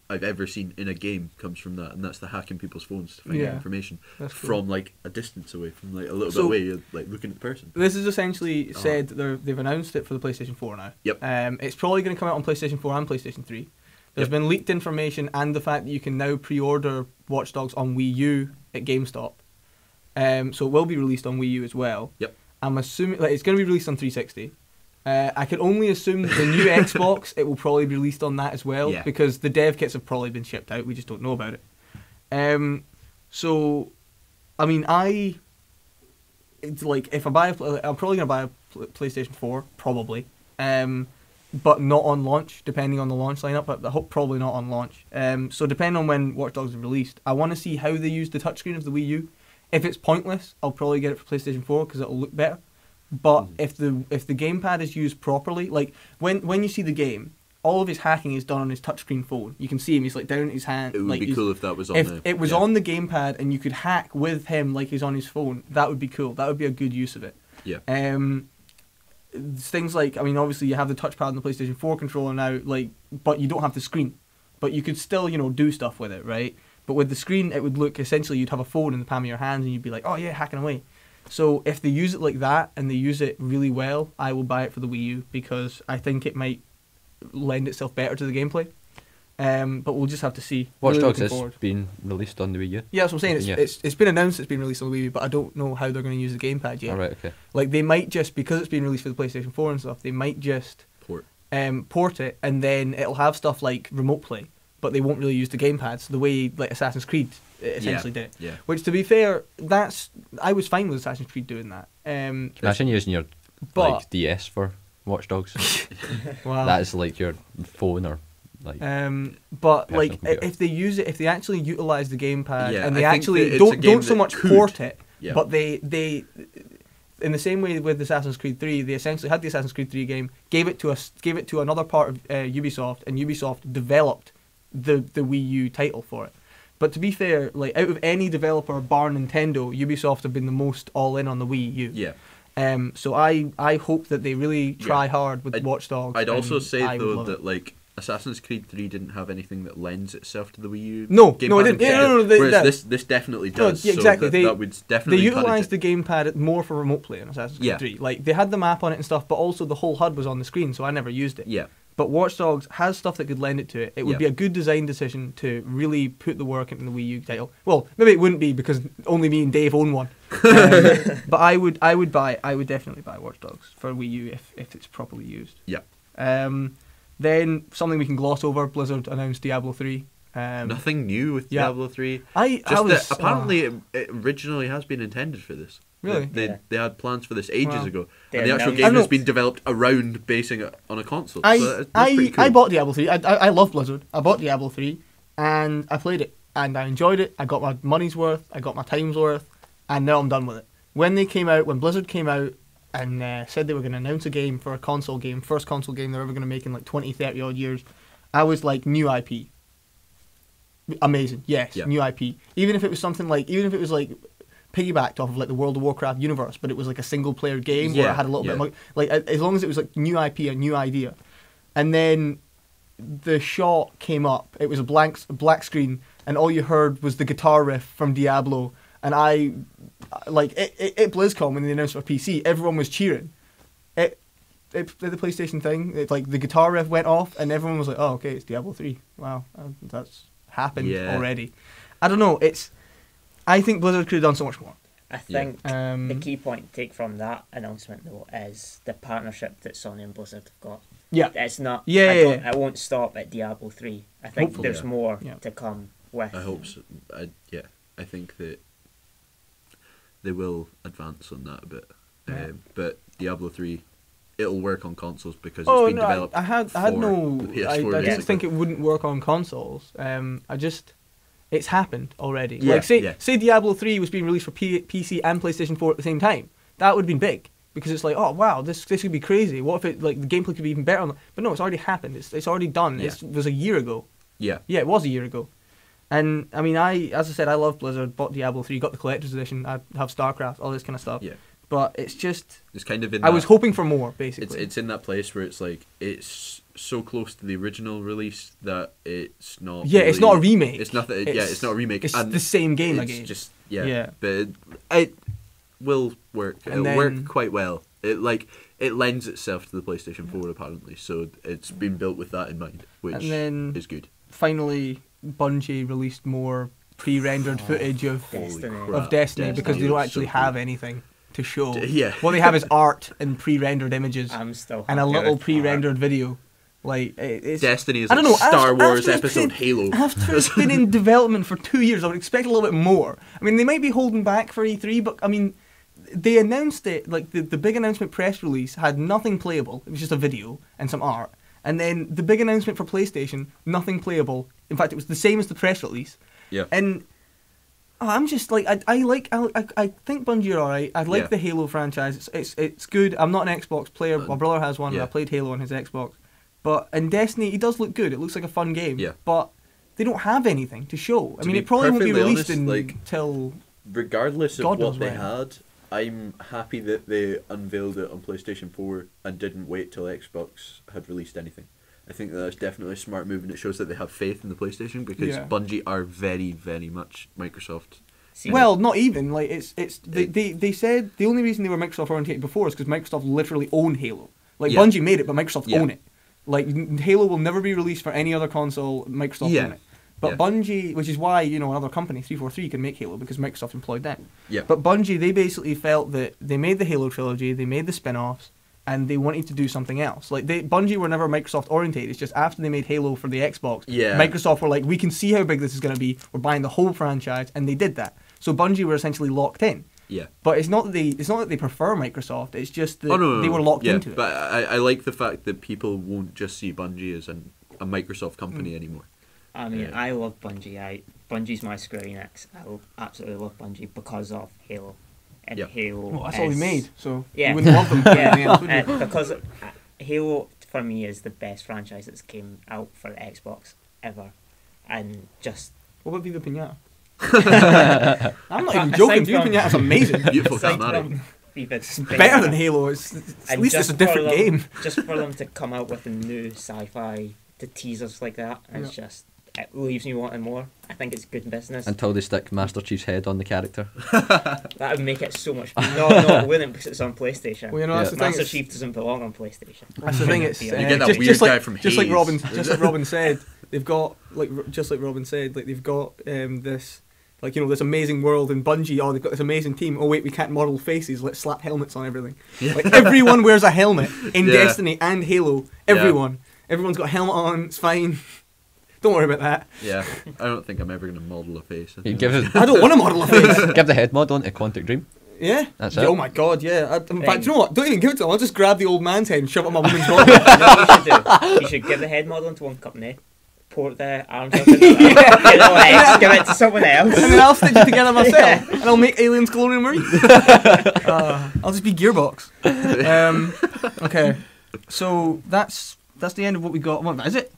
I've ever seen in a game comes from that, and that's the hacking people's phones to find out information from like a distance away, from like a little bit away, like looking at the person.
This is essentially said that they've announced it for the PlayStation 4 now.
Yep.
It's probably going to come out on PlayStation 4 and PlayStation 3. There's been leaked information and the fact that you can now pre-order Watch Dogs on Wii U at GameStop. So it will be released on Wii U as well.
Yep.
I'm assuming it's going to be released on 360. I can only assume the new Xbox, it will probably be released on that as well, because the dev kits have probably been shipped out. We just don't know about it. So, I mean, it's like if I buy, I'm probably gonna buy a PlayStation 4, probably, but not on launch, depending on the launch lineup. But I hope probably not on launch. So depending on when Watch Dogs is released, I want to see how they use the touchscreen of the Wii U. If it's pointless, I'll probably get it for PlayStation 4 because it'll look better. But if the gamepad is used properly, like when you see the game, all of his hacking is done on his touchscreen phone. You can see him; he's like down at his hand.
It would be cool if that was on.
If it was on the gamepad and you could hack with him like he's on his phone, that would be cool. That would be a good use of it.
Yeah.
Things like, I mean, obviously you have the touchpad on the PlayStation 4 controller now, like, but you don't have the screen. But you could still, do stuff with it, right? But with the screen, it would look essentially you'd have a phone in the palm of your hands and you'd be like, oh yeah, hacking away. So if they use it like that and they use it really well, I will buy it for the Wii U because I think it might lend itself better to the gameplay. But we'll just have to see.
Watch Dogs is being released on the Wii U.
Yeah, that's what I'm saying. It's been announced it's been released on the Wii U, but I don't know how they're going to use the gamepad yet.
All right, okay.
Like they might just, because it's been released for the PlayStation 4 and stuff, they might just port it, and then it'll have stuff like remote play, but they won't really use the gamepads the way like Assassin's Creed essentially did it.
Yeah.
Which, to be fair, I was fine with Assassin's Creed doing that.
Imagine using your DS for Watch Dogs.
Wow.
That is like your phone or like.
But like
computer.
if they use it, if they actually utilize the gamepad and they
I think
actually
that it's a game
don't so
that
much
could.
port it,
Yeah.
but they in the same way with Assassin's Creed 3, they essentially had the Assassin's Creed 3 game, gave it to another part of Ubisoft, and Ubisoft developed the Wii U title for it. But to be fair, like out of any developer bar Nintendo, Ubisoft have been the most all in on the Wii U.
Yeah.
So I hope that they really try hard with Watch Dogs.
I'd also say though that
it.
like Assassin's Creed 3 didn't have anything that lends itself to the Wii U.
No, it
gamepad
didn't.
no. Whereas this definitely
No,
does.
yeah, exactly.
So that would definitely.
They utilised the gamepad more for remote play in Assassin's Creed 3. Like they had the map on it and stuff, but also the whole HUD was on the screen, so I never used it.
Yeah.
But Watch Dogs has stuff that could lend it to it. It would be a good design decision to really put the work into the Wii U title. Well, maybe it wouldn't be because only me and Dave own one. But I would definitely buy Watch Dogs for Wii U if it's properly used.
Yeah.
Then something we can gloss over: Blizzard announced Diablo 3.
Nothing new with Diablo 3. Apparently it originally has been intended for this.
Really?
They had plans for this ages ago, and the
Yeah,
actual
no.
game has been developed around basing it on a console. So that's pretty cool.
I bought Diablo 3. I love Blizzard. I bought Diablo 3, and I played it, and I enjoyed it. I got my money's worth. I got my time's worth, and now I'm done with it. When Blizzard came out and said they were going to announce a game for a console game, first console game they're ever going to make in like 20, 30 odd years, I was like, new IP. Amazing. Yes, new IP. Even if it was like piggybacked off of like the World of Warcraft universe, but it was like a single player game where it had a little bit of like as long as it was like new IP, a new idea. And then the shot came up, it was a black screen, and all you heard was the guitar riff from Diablo, and I like at BlizzCon when they announced it for PC, everyone was cheering. It did the PlayStation thing, like the guitar riff went off and everyone was like, oh okay, it's Diablo 3. Wow, that's happened already. I don't know, I think Blizzard could have done so much more.
I think the key point to take from that announcement, though, is the partnership that Sony and Blizzard have got.
Yeah.
It's not...
Yeah.
I won't stop at Diablo 3. I think
Hopefully,
there's more to come with...
I hope so. I think that they will advance on that a bit. But Diablo 3, it'll work on consoles because it's been developed
I didn't think it wouldn't work on consoles. It's happened already.
Yeah,
like say Diablo 3 was being released for PC and PlayStation 4 at the same time. That would have been big because it's like, oh wow, this could be crazy. What if it like the gameplay could be even better? But no, it's already happened. It's already done.
Yeah.
It was a year ago.
Yeah.
Yeah, it was a year ago. And I mean, as I said, I love Blizzard. Bought Diablo 3, got the collector's edition. I have StarCraft, all this kind of stuff.
Yeah.
but it's just.
It's kind of in.
I was hoping for more, basically.
It's in that place where it's like it's so close to the original release that it's not.
Yeah,
really,
it's not a remake.
It's nothing. It's not a remake.
It's
and
the same game
it's
again.
Just but it will work. It'll work quite well. It lends itself to the PlayStation 4 apparently, so it's been built with that in mind, which is good.
Finally, Bungie released more pre-rendered footage of Destiny because they don't actually have anything to show. What they have is art and pre-rendered images and a little pre-rendered video. Like it's
Destiny is Star Wars episode Halo.
After it's been in development for 2 years, I would expect a little bit more. I mean, they might be holding back for E3, but I mean, they announced it, like the big announcement press release had nothing playable. It was just a video and some art. And then the big announcement for PlayStation, nothing playable. In fact, it was the same as the press release.
Yeah.
And I'm just like, I think Bungie are alright. I like the Halo franchise. It's good. I'm not an Xbox player. My brother has one. And I played Halo on his Xbox. But in Destiny, it does look good. It looks like a fun game.
Yeah.
But they don't have anything to show. I mean, it probably won't be released until...
Regardless of what they had, I'm happy that they unveiled it on PlayStation 4 and didn't wait till Xbox had released anything. I think that's definitely a smart move, and it shows that they have faith in the PlayStation because Bungie are very, very much Microsoft.
Well, not even. Like they said the only reason they were Microsoft oriented before is because Microsoft literally own Halo. Like Bungie made it, but Microsoft own it. Like Halo will never be released for any other console. Microsoft own it. But Bungie, which is why another company 343 can make Halo because Microsoft employed them.
Yeah.
But Bungie, they basically felt that they made the Halo trilogy, they made the spin-offs, and they wanted to do something else. Like Bungie were never Microsoft orientated. It's just after they made Halo for the Xbox, Microsoft were like, we can see how big this is going to be. We're buying the whole franchise, and they did that. So Bungie were essentially locked in.
Yeah.
But it's not that they prefer Microsoft. It's just that they were locked into it.
But I like the fact that people won't just see Bungie as a Microsoft company anymore.
I mean, I love Bungie. Bungie's my Square Enix. I absolutely love Bungie because of Halo. And Halo.
Well, that's all we made, so
you
wouldn't love them for anything else, would you?
Because Halo for me is the best franchise that's came out for the Xbox ever, and just.
What about Viva Pinata? I'm not even joking. Viva Pinata's amazing.
Beautiful cinematic.
It's better than Halo. At least it's a different game.
Just for them to come out with a new sci-fi to tease us like that, it's just. It leaves me wanting more. I think it's good business.
Until they stick Master Chief's head on the character.
That would make it so much better. No, it wouldn't because it's on PlayStation.
Well, that's the thing.
Master Chief doesn't belong on PlayStation.
That's the thing. It's
you get that weird guy from Haze.
Just like Robin said, they've got they've got this this amazing world in Bungie. Oh, they've got this amazing team. Oh wait, we can't model faces. Let's slap helmets on everything. Like everyone wears a helmet in Destiny and Halo. Everyone's got a helmet on. It's fine. Don't worry about that.
Yeah, I don't think I'm ever going to model a face.
I don't want to model a face.
Give the head mod on to Quantic Dream.
Yeah.
That's it.
Oh my god, yeah. In fact, you know what? Don't even give it to them. I'll just grab the old man's head and shove it on my woman's body.
You know what you should do? You should give the head model into one company, port the arms up into that, give it to someone else.
And then I'll stitch it together myself. And I'll make Aliens Colonial Marine. I'll just be Gearbox. Okay. So that's the end of what we got. What, is it?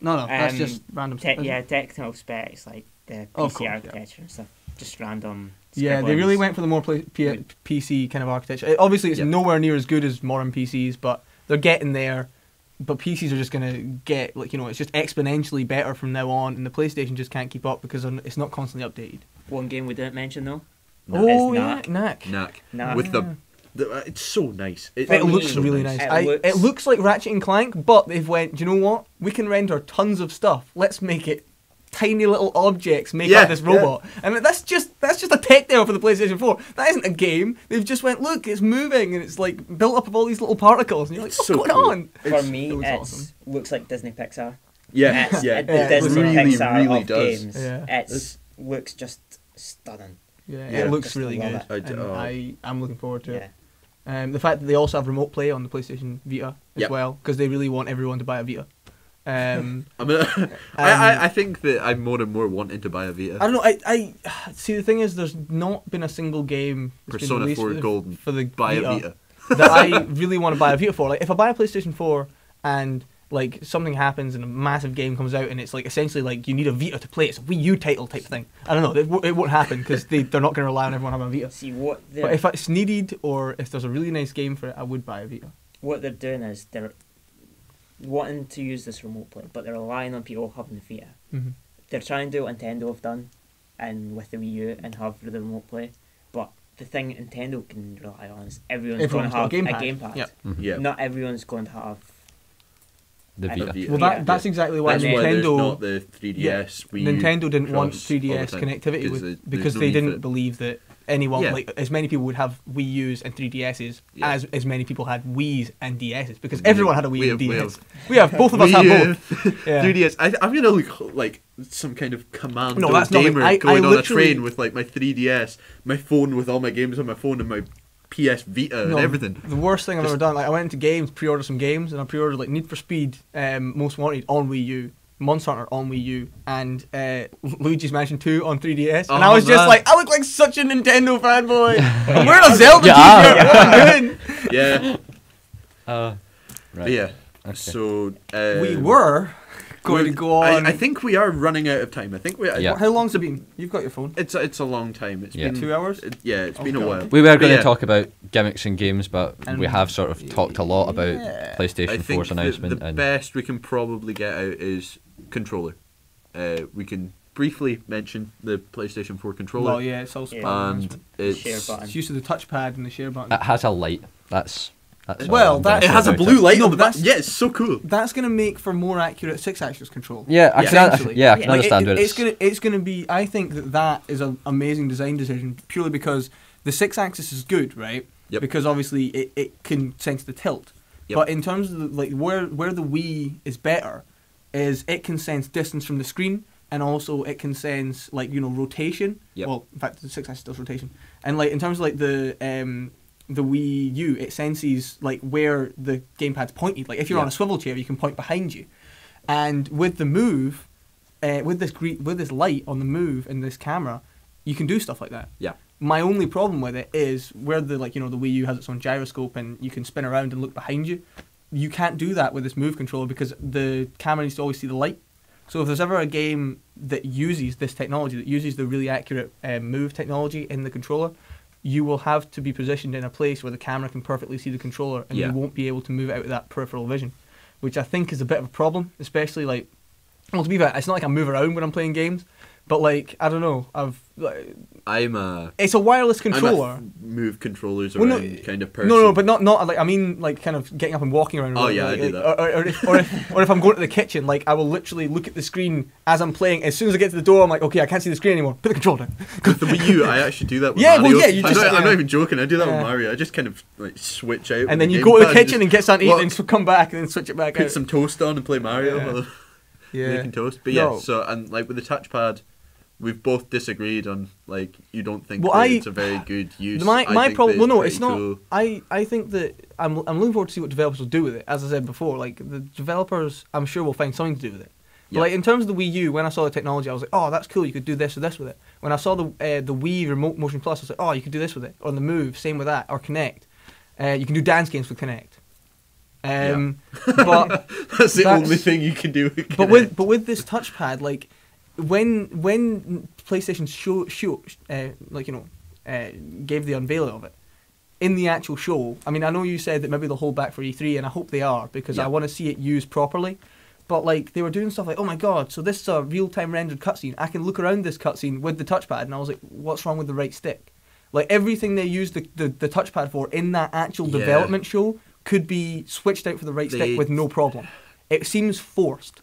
No, that's just random stuff.
Technical specs like the PC architecture and stuff. Just random.
Yeah, they really went for the more PC kind of architecture. Obviously, it's nowhere near as good as modern PCs, but they're getting there. But PCs are just going to get, it's just exponentially better from now on, and the PlayStation just can't keep up because it's not constantly updated.
One game we didn't mention, though.
Knack.
With it's so nice.
It looks really nice. It looks like Ratchet and Clank, but they've went, do you know what? We can render tons of stuff. Let's make it tiny little objects make up this robot. And that's just a tech demo for the PlayStation 4. That isn't a game. They've just went, look, it's moving, and it's like built up of all these little particles. And you're like, what's going on?
For me, it looks like Disney Pixar.
Yeah,
the Disney Pixar
really
of
does.
games. It looks just stunning.
Yeah, it looks really good. I'm looking forward to it. The fact that they also have remote play on the PlayStation Vita as well, because they really want everyone to buy a Vita.
I think that I'm more and more wanting to buy a Vita.
I don't know. I see. The thing is, there's not been a single game
Persona 4 Golden
for the
buy a Vita
that I really want to buy a Vita for. Like, if I buy a PlayStation 4 and like something happens and a massive game comes out and it's like essentially like you need a Vita to play it. It's a Wii U title type thing. I don't know. It won't happen because they're not going to rely on everyone having a Vita.
See
but if it's needed or if there's a really nice game for it, I would buy a Vita.
What they're doing is they're wanting to use this remote play, but they're relying on people having the Vita.
Mm-hmm.
They're trying to do what Nintendo have done, and with the Wii U and have the remote play. But the thing Nintendo can rely on is everyone's going to have a gamepad.
Yep.
Mm-hmm. Yeah.
Not everyone's going to have
The Vita.
Well, that's exactly why
That's
Nintendo.
why there's not the 3DS. Wii U
Nintendo didn't want
cross all the
3DS
time,
connectivity
there's
because
no
they
need for
didn't
it.
believe that anyone,
Yeah.
like as many people would have Wii U's and 3DS's
Yeah.
as many people had Wii's and DS's because everyone had a Wii and
we
DS. We have both of us
Wii
have
U,
both. Yeah.
3DS. I'm gonna look like some kind of commando
No, that's not
gamer
like-
going
I
on a
literally-
train with like my 3DS, my phone with all my games on my phone, and my PS Vita and everything.
The worst thing I've ever done, like I went into games, pre-ordered some games, and I pre-ordered like Need for Speed, Most Wanted on Wii U, Monster Hunter on Wii U, and Luigi's Mansion 2 on 3DS. And I was just
man.
like, I look like such a Nintendo fanboy. I'm wearing a Zelda
Yeah.
t-shirt. What am I doing?
Yeah,
Right.
but yeah.
Okay.
So
We were going to go on.
I think we are running out of time. I think we.
Yeah.
How long's it been? You've got your phone.
It's a long time. It's
Yeah.
been
2 hours?
it's
Oh,
been a
God.
while.
We were going
But
to talk about gimmicks and games, but
And-
we have sort of talked a lot about
Yeah.
PlayStation
I think
4's announcement.
the
and
best we can probably get out is controller. We can briefly mention the PlayStation 4 controller.
Well, yeah, it's also
Yeah.
part of the
And
announcement.
it's
Share button.
It's used to the touchpad and the share button.
it has a light. That's
Well,
all I'm gonna
that-
it
say
has a
about
blue light
No,
on the
but
back.
that's-
Yeah, it's so cool.
That's going to make for more accurate 6-axis control.
Yeah, I can,
Essentially.
yeah, I can
Like,
understand where
It's gonna be. I think that is an amazing design decision purely because the 6-axis is good, right?
Yep.
Because obviously it can sense the tilt.
Yep.
But in terms of like where the Wii is better, is it can sense distance from the screen and also it can sense like rotation.
Yep.
Well, in fact, the 6-axis does rotation. And like in terms of like the Wii U, it senses like where the gamepad's pointed. Like if you're
Yeah.
on a swivel chair, you can point behind you. And with the Move, with this light on the Move and this camera, you can do stuff like that.
Yeah.
My only problem with it is where the the Wii U has its own gyroscope and you can spin around and look behind you. You can't do that with this Move controller because the camera needs to always see the light. So if there's ever a game that uses this technology, that uses the really accurate Move technology in the controller, you will have to be positioned in a place where the camera can perfectly see the controller and
Yeah.
you won't be able to move it out of that peripheral vision, which I think is a bit of a problem, especially like, well, to be fair, it's not like I move around when I'm playing games, but like, I don't know, it's a wireless controller.
I'm a move controllers
Well,
around
no,
kind of person.
No, but not like I mean like kind of getting up and walking around.
Oh,
like,
yeah, I do
like,
that.
Or if I'm going to the kitchen, like I will literally look at the screen as I'm playing. As soon as I get to the door, I'm like, okay, I can't see the screen anymore. Put the controller down.
With the Wii U, I actually do that with
Yeah, well,
Mario.
yeah, you just-
I'm
yeah.
not even joking. I do that
Yeah.
with Mario. I just kind of like switch out.
And
with
then
the
you go to the
gamepad
kitchen and get something to eat,
Well,
and come back and then switch it back
put
out.
some toast on and play Mario
Yeah.
while
Yeah.
making toast. But
No.
yeah, so and like with the touchpad, we've both disagreed on like you don't think
Well,
that
I-
it's a very good use.
My
I think
problem.
that
Well, no,
pretty
it's not.
cool.
I think that I'm looking forward to see what developers will do with it. As I said before, like the developers, I'm sure will find something to do with it. But
Yeah.
like in terms of the Wii U, when I saw the technology, I was like, oh, that's cool. You could do this or this with it. When I saw the Wii Remote Motion Plus, I was like, oh, you could do this with it. On the Move, same with that. Or Kinect, you can do dance games with Kinect. But
That's the
That's-
only thing you can do. With
but
Kinect.
with this touchpad, like when PlayStation gave the unveiling of it in the actual show. I mean, I know you said that maybe they'll hold back for E3, and I hope they are because
Yeah.
I want to see it used properly. But like they were doing stuff like, oh my god, so this is a real-time rendered cutscene. I can look around this cutscene with the touchpad, and I was like, what's wrong with the right stick? Like everything they used the touchpad for in that actual
Yeah.
development show could be switched out for the right
They-
stick with no problem. It seems forced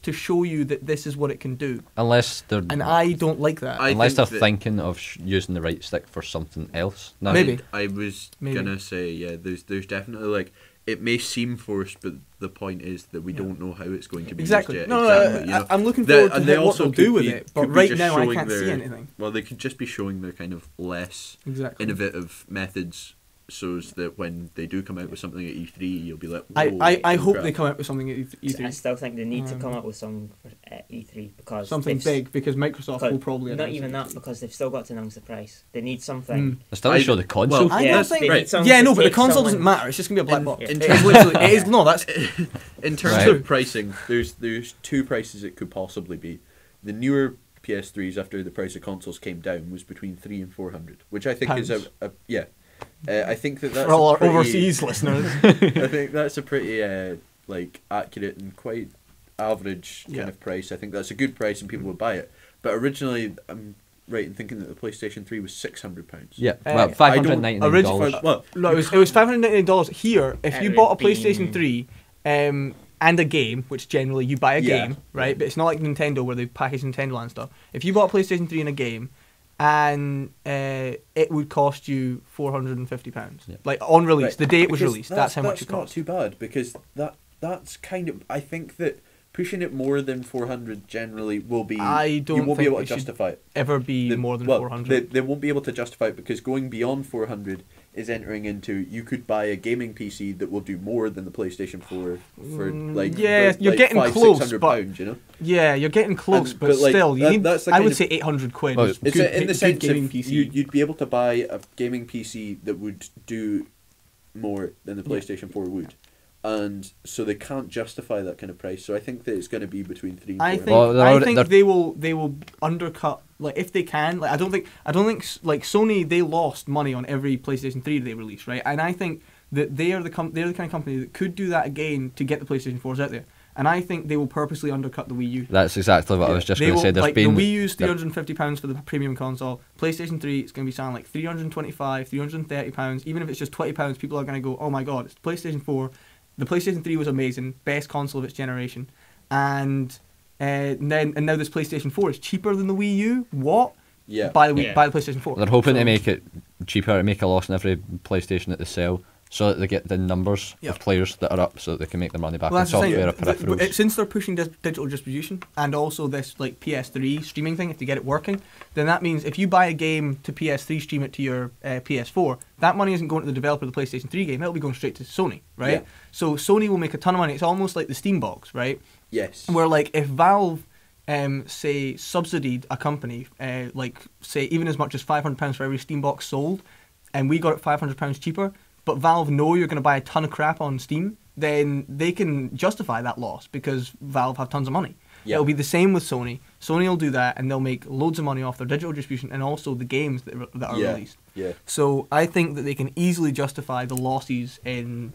to show you that this is what it can do,
unless they're
and I don't like that.
think
unless they're
that-
thinking of using the right stick for something else. No,
Maybe.
I was
Maybe.
gonna say there's definitely like it may seem forced, but the point is that we
Yeah.
don't know how it's going to be
Exactly.
used yet.
No,
exactly, you know.
I'm looking
The-
forward to
and they
what
also
they'll
could
do with
be-
it, but
could be
right
just
now I
showing
can't see
their-
anything.
Well, they could just be showing their kind of less
Exactly.
innovative methods so's that when they do come out with something at E3, you'll be like,
I hope they come out with something at E3.
I still think they need to come up with something at E3 because
something big, because Microsoft will probably
not even that, because they've still got to announce the price. They need something.
They still show the console.
I don't think.
Right.
Yeah, no, but the console doesn't matter. It's just gonna be a black box. It is literally. It is no. That's
in terms of pricing. There's two prices it could possibly be. The newer PS3s, after the price of consoles came down, was between 300 and 400, which I think is a yeah. I think that's
for all our overseas listeners.
I think that's a pretty like accurate and quite average kind of price. I think that's a good price and people would buy it. But originally, I'm right in thinking that the PlayStation 3 was £600.
Yeah, well, $599.
Well,
no, it was $599 here. If you bought a PlayStation 3, and a game, which generally you buy a game, right? But it's not like Nintendo where they package Nintendo and stuff. If you bought a PlayStation 3 and a game, and it would cost you £450, like on release, the day it was released. That's how much it cost.
That's not too bad, because that's kind of, I think that pushing it more than 400 generally will be. You won't be able to justify it.
Ever be more than 400?
They won't be able to justify it, because going beyond 400 is entering into, you could buy a gaming PC that will do more than the PlayStation 4 for
you're getting close,
£600, you know.
Yeah, you're getting close, but still, you need. I would say £800.
Well, it's in the sense gaming PC. You'd be able to buy a gaming PC that would do more than the PlayStation 4 would. And so they can't justify that kind of price. So I think that it's going to be between 3 and 400.
I think they will undercut, like, if they can. Like I don't think like Sony, they lost money on every PlayStation 3 they released, right? And I think that they're the kind of company that could do that again to get the PlayStation 4s out there. And I think they will purposely undercut the Wii U.
That's exactly what I was just going to say.
The Wii U's £350 for the premium console. PlayStation 3, it's going to be selling like £325, £330. Even if it's just £20, people are going to go, oh my god, it's PlayStation 4. The PlayStation 3 was amazing, best console of its generation, and now this PlayStation 4 is cheaper than the Wii U. What?
Yeah.
By the PlayStation 4.
They're hoping to make it cheaper, to make a loss in every PlayStation that they sell, so that they get the numbers of players that are up, so that they can make their money back on software or peripherals.
Since they're pushing digital distribution and also this like PS3 streaming thing, if they get it working, then that means if you buy a game to PS3, stream it to your PS4, that money isn't going to the developer of the PlayStation 3 game. It'll be going straight to Sony, right? Yeah. So Sony will make a ton of money. It's almost like the Steam box, right?
Yes.
Where like if Valve say subsidied a company, like say even as much as £500 for every Steam box sold, and we got it £500 cheaper, but Valve know you're going to buy a ton of crap on Steam, then they can justify that loss because Valve have tons of money. Yep. It'll be the same with Sony. Sony will do that, and they'll make loads of money off their digital distribution and also the games that are released.
Yeah.
So I think that they can easily justify the losses in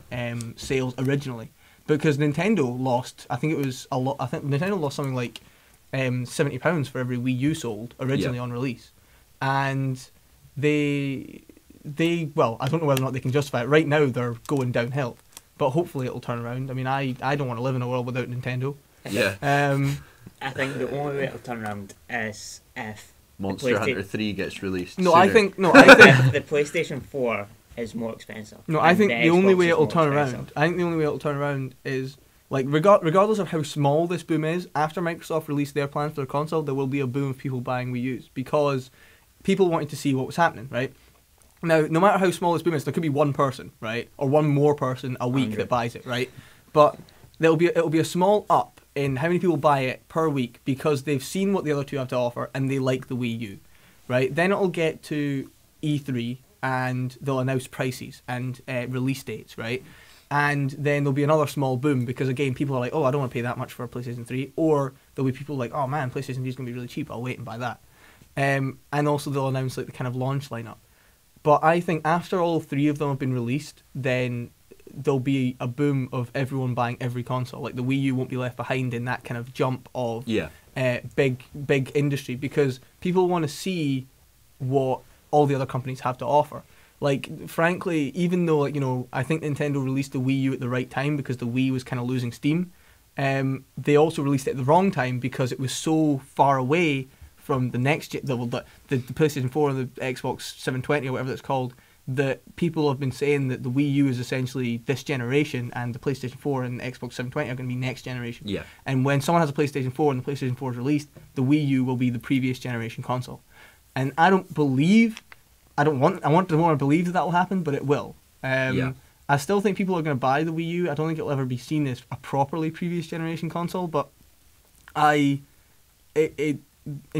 sales originally, because Nintendo lost. I think it was a lot. I think Nintendo lost something like £70 for every Wii U sold originally on release, and well, I don't know whether or not they can justify it. Right now, they're going downhill, but hopefully it'll turn around. I mean, I don't want to live in a world without Nintendo.
Yeah.
I think the only way it'll turn around is if
Monster Hunter 3 gets released.
I think
the PlayStation 4 is more expensive.
No, I think the only way it'll turn around. I think the only way it'll turn around is like regardless of how small this boom is. After Microsoft released their plans for their console, there will be a boom of people buying Wii U's because people wanted to see what was happening, right? Now, no matter how small this boom is, there could be one person, right, or one more person a week that buys it, right? But it'll be a small up in how many people buy it per week because they've seen what the other two have to offer and they like the Wii U, right? Then it'll get to E3 and they'll announce prices and release dates, right? And then there'll be another small boom because, again, people are like, oh, I don't want to pay that much for a PlayStation 3. Or there'll be people like, oh, man, PlayStation 3 is going to be really cheap. I'll wait and buy that. And also they'll announce like the kind of launch lineup. But I think after all three of them have been released, then there'll be a boom of everyone buying every console. Like the Wii U won't be left behind in that kind of jump of big industry because people want to see what all the other companies have to offer. Like, frankly, even though, like, you know, I think Nintendo released the Wii U at the right time because the Wii was kind of losing steam, they also released it at the wrong time because it was so far away from the next the PlayStation 4 and the Xbox 720 or whatever it's called, that people have been saying that the Wii U is essentially this generation and the PlayStation 4 and the Xbox 720 are going to be next generation. Yeah. And when someone has a PlayStation 4 and the PlayStation 4 is released, the Wii U will be the previous generation console. And I want to believe that will happen, but it will. I still think people are going to buy the Wii U. I don't think it'll ever be seen as a properly previous generation console, but in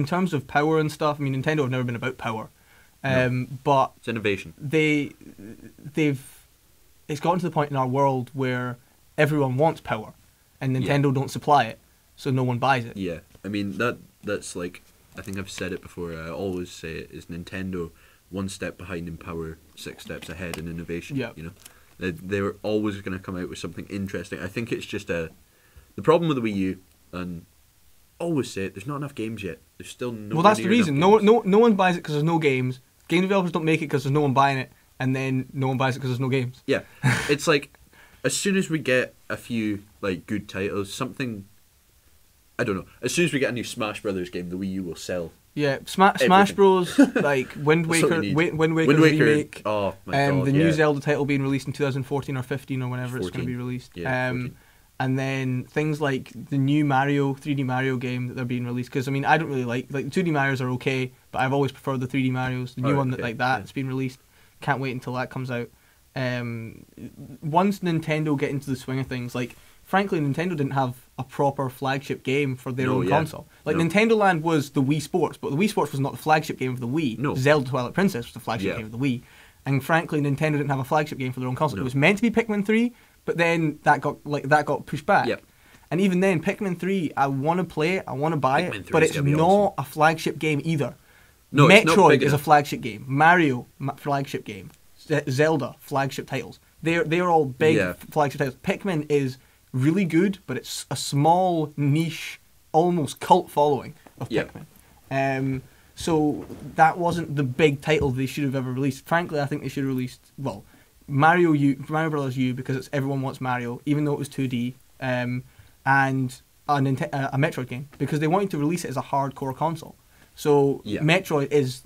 terms of power and stuff, I mean, Nintendo have never been about power, but
it's innovation.
It's gotten to the point in our world where everyone wants power, and Nintendo don't supply it, so no one buys it.
Yeah, I mean that's like, I think I've said it before. I always say it is Nintendo one step behind in power, 6 steps ahead in innovation.
Yeah.
You know, they're always going to come out with something interesting. I think it's just the problem with the Wii U, and always say it, there's not enough games yet. There's still no.
Well, that's the reason. No one buys it because there's no games. Game developers don't make it because there's no one buying it, and then no one buys it because there's no games.
Yeah, it's like as soon as we get a few like good titles, something. I don't know. As soon as we get a new Smash Brothers game, the Wii U will sell.
Yeah, Smash Bros. Like Wind Waker remake.
Oh my god!
The new Zelda title being released in 2014 or 15 or whenever 14. It's going to be released.
Yeah,
and then things like the new 3D Mario game that they're being released. Because I mean, I don't really like the 2D Marios are okay, but I've always preferred the 3D Marios. The new one that's been released. Can't wait until that comes out. Once Nintendo get into the swing of things, like frankly, Nintendo didn't have a proper flagship game for their own console. Like Nintendo Land was the Wii Sports, but the Wii Sports was not the flagship game of the Wii.
No.
Zelda Twilight Princess was the flagship game of the Wii. And frankly, Nintendo didn't have a flagship game for their own console. It was meant to be Pikmin 3, but then that got pushed back.
Yep.
And even then, Pikmin 3, I want to play it, I want to buy it, but it's not a flagship game either.
No,
Metroid is a flagship game. Mario, flagship game. Zelda, flagship titles. They're all big flagship titles. Pikmin is really good, but it's a small, niche, almost cult following of Pikmin. So that wasn't the big title they should have ever released. Frankly, I think they should have released, Mario Brothers U, because everyone wants Mario, even though it was 2D, and a Metroid game, because they wanted to release it as a hardcore console. So Metroid is,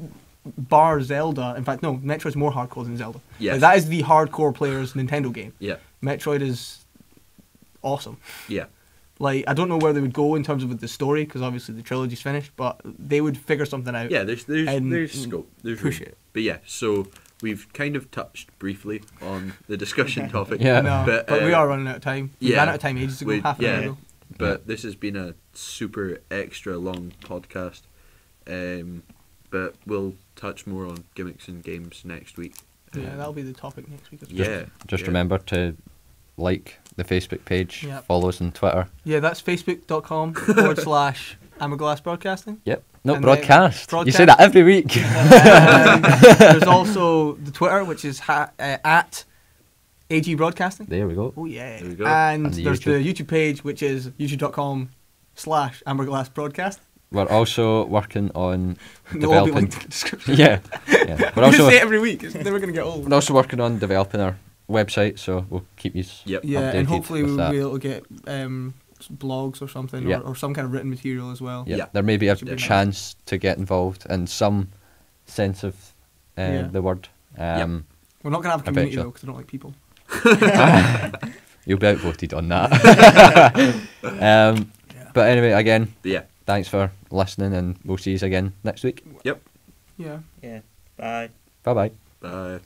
bar Zelda, in fact, no, Metroid's more hardcore than Zelda.
Yes.
Like, that is the hardcore player's Nintendo game.
Yeah.
Metroid is awesome.
Yeah.
Like, I don't know where they would go in terms of with the story, because obviously the trilogy's finished, but they would figure something out.
Yeah, there's scope. There's
push
room.
it.
But yeah, so we've kind of touched briefly on the discussion topic.
Yeah, no, but we are running out of time. We ran out of time ages ago, half an hour ago.
But this has been a super extra long podcast. But we'll touch more on gimmicks and games next week.
Yeah, that'll be the topic next week as well.
Yeah.
Just remember to like the Facebook page, follow us on Twitter.
Yeah, that's facebook.com / Amberglass Broadcasting.
Yep. No, broadcast. You say that every week.
There's also the Twitter, which is at AG Broadcasting.
There we go.
Oh, yeah.
There we go.
And there's the YouTube page, which is youtube.com / Amberglass Broadcast.
We're also working on
developing.
developing.
The description.
Yeah.
We're also say it every week. It's never going to get old.
We're also working on developing our website, so we'll keep you
updated. And hopefully we'll be able to get blogs or something, or some kind of written material as well.
Yeah. There may be a chance to get involved in some sense of the word.
We're not going to have a community though, because I don't like people.
You'll be outvoted on that. But anyway, again. Thanks for listening, and we'll see you again next week.
Yep.
Yeah.
Yeah. Bye.
Bye-bye.
Bye.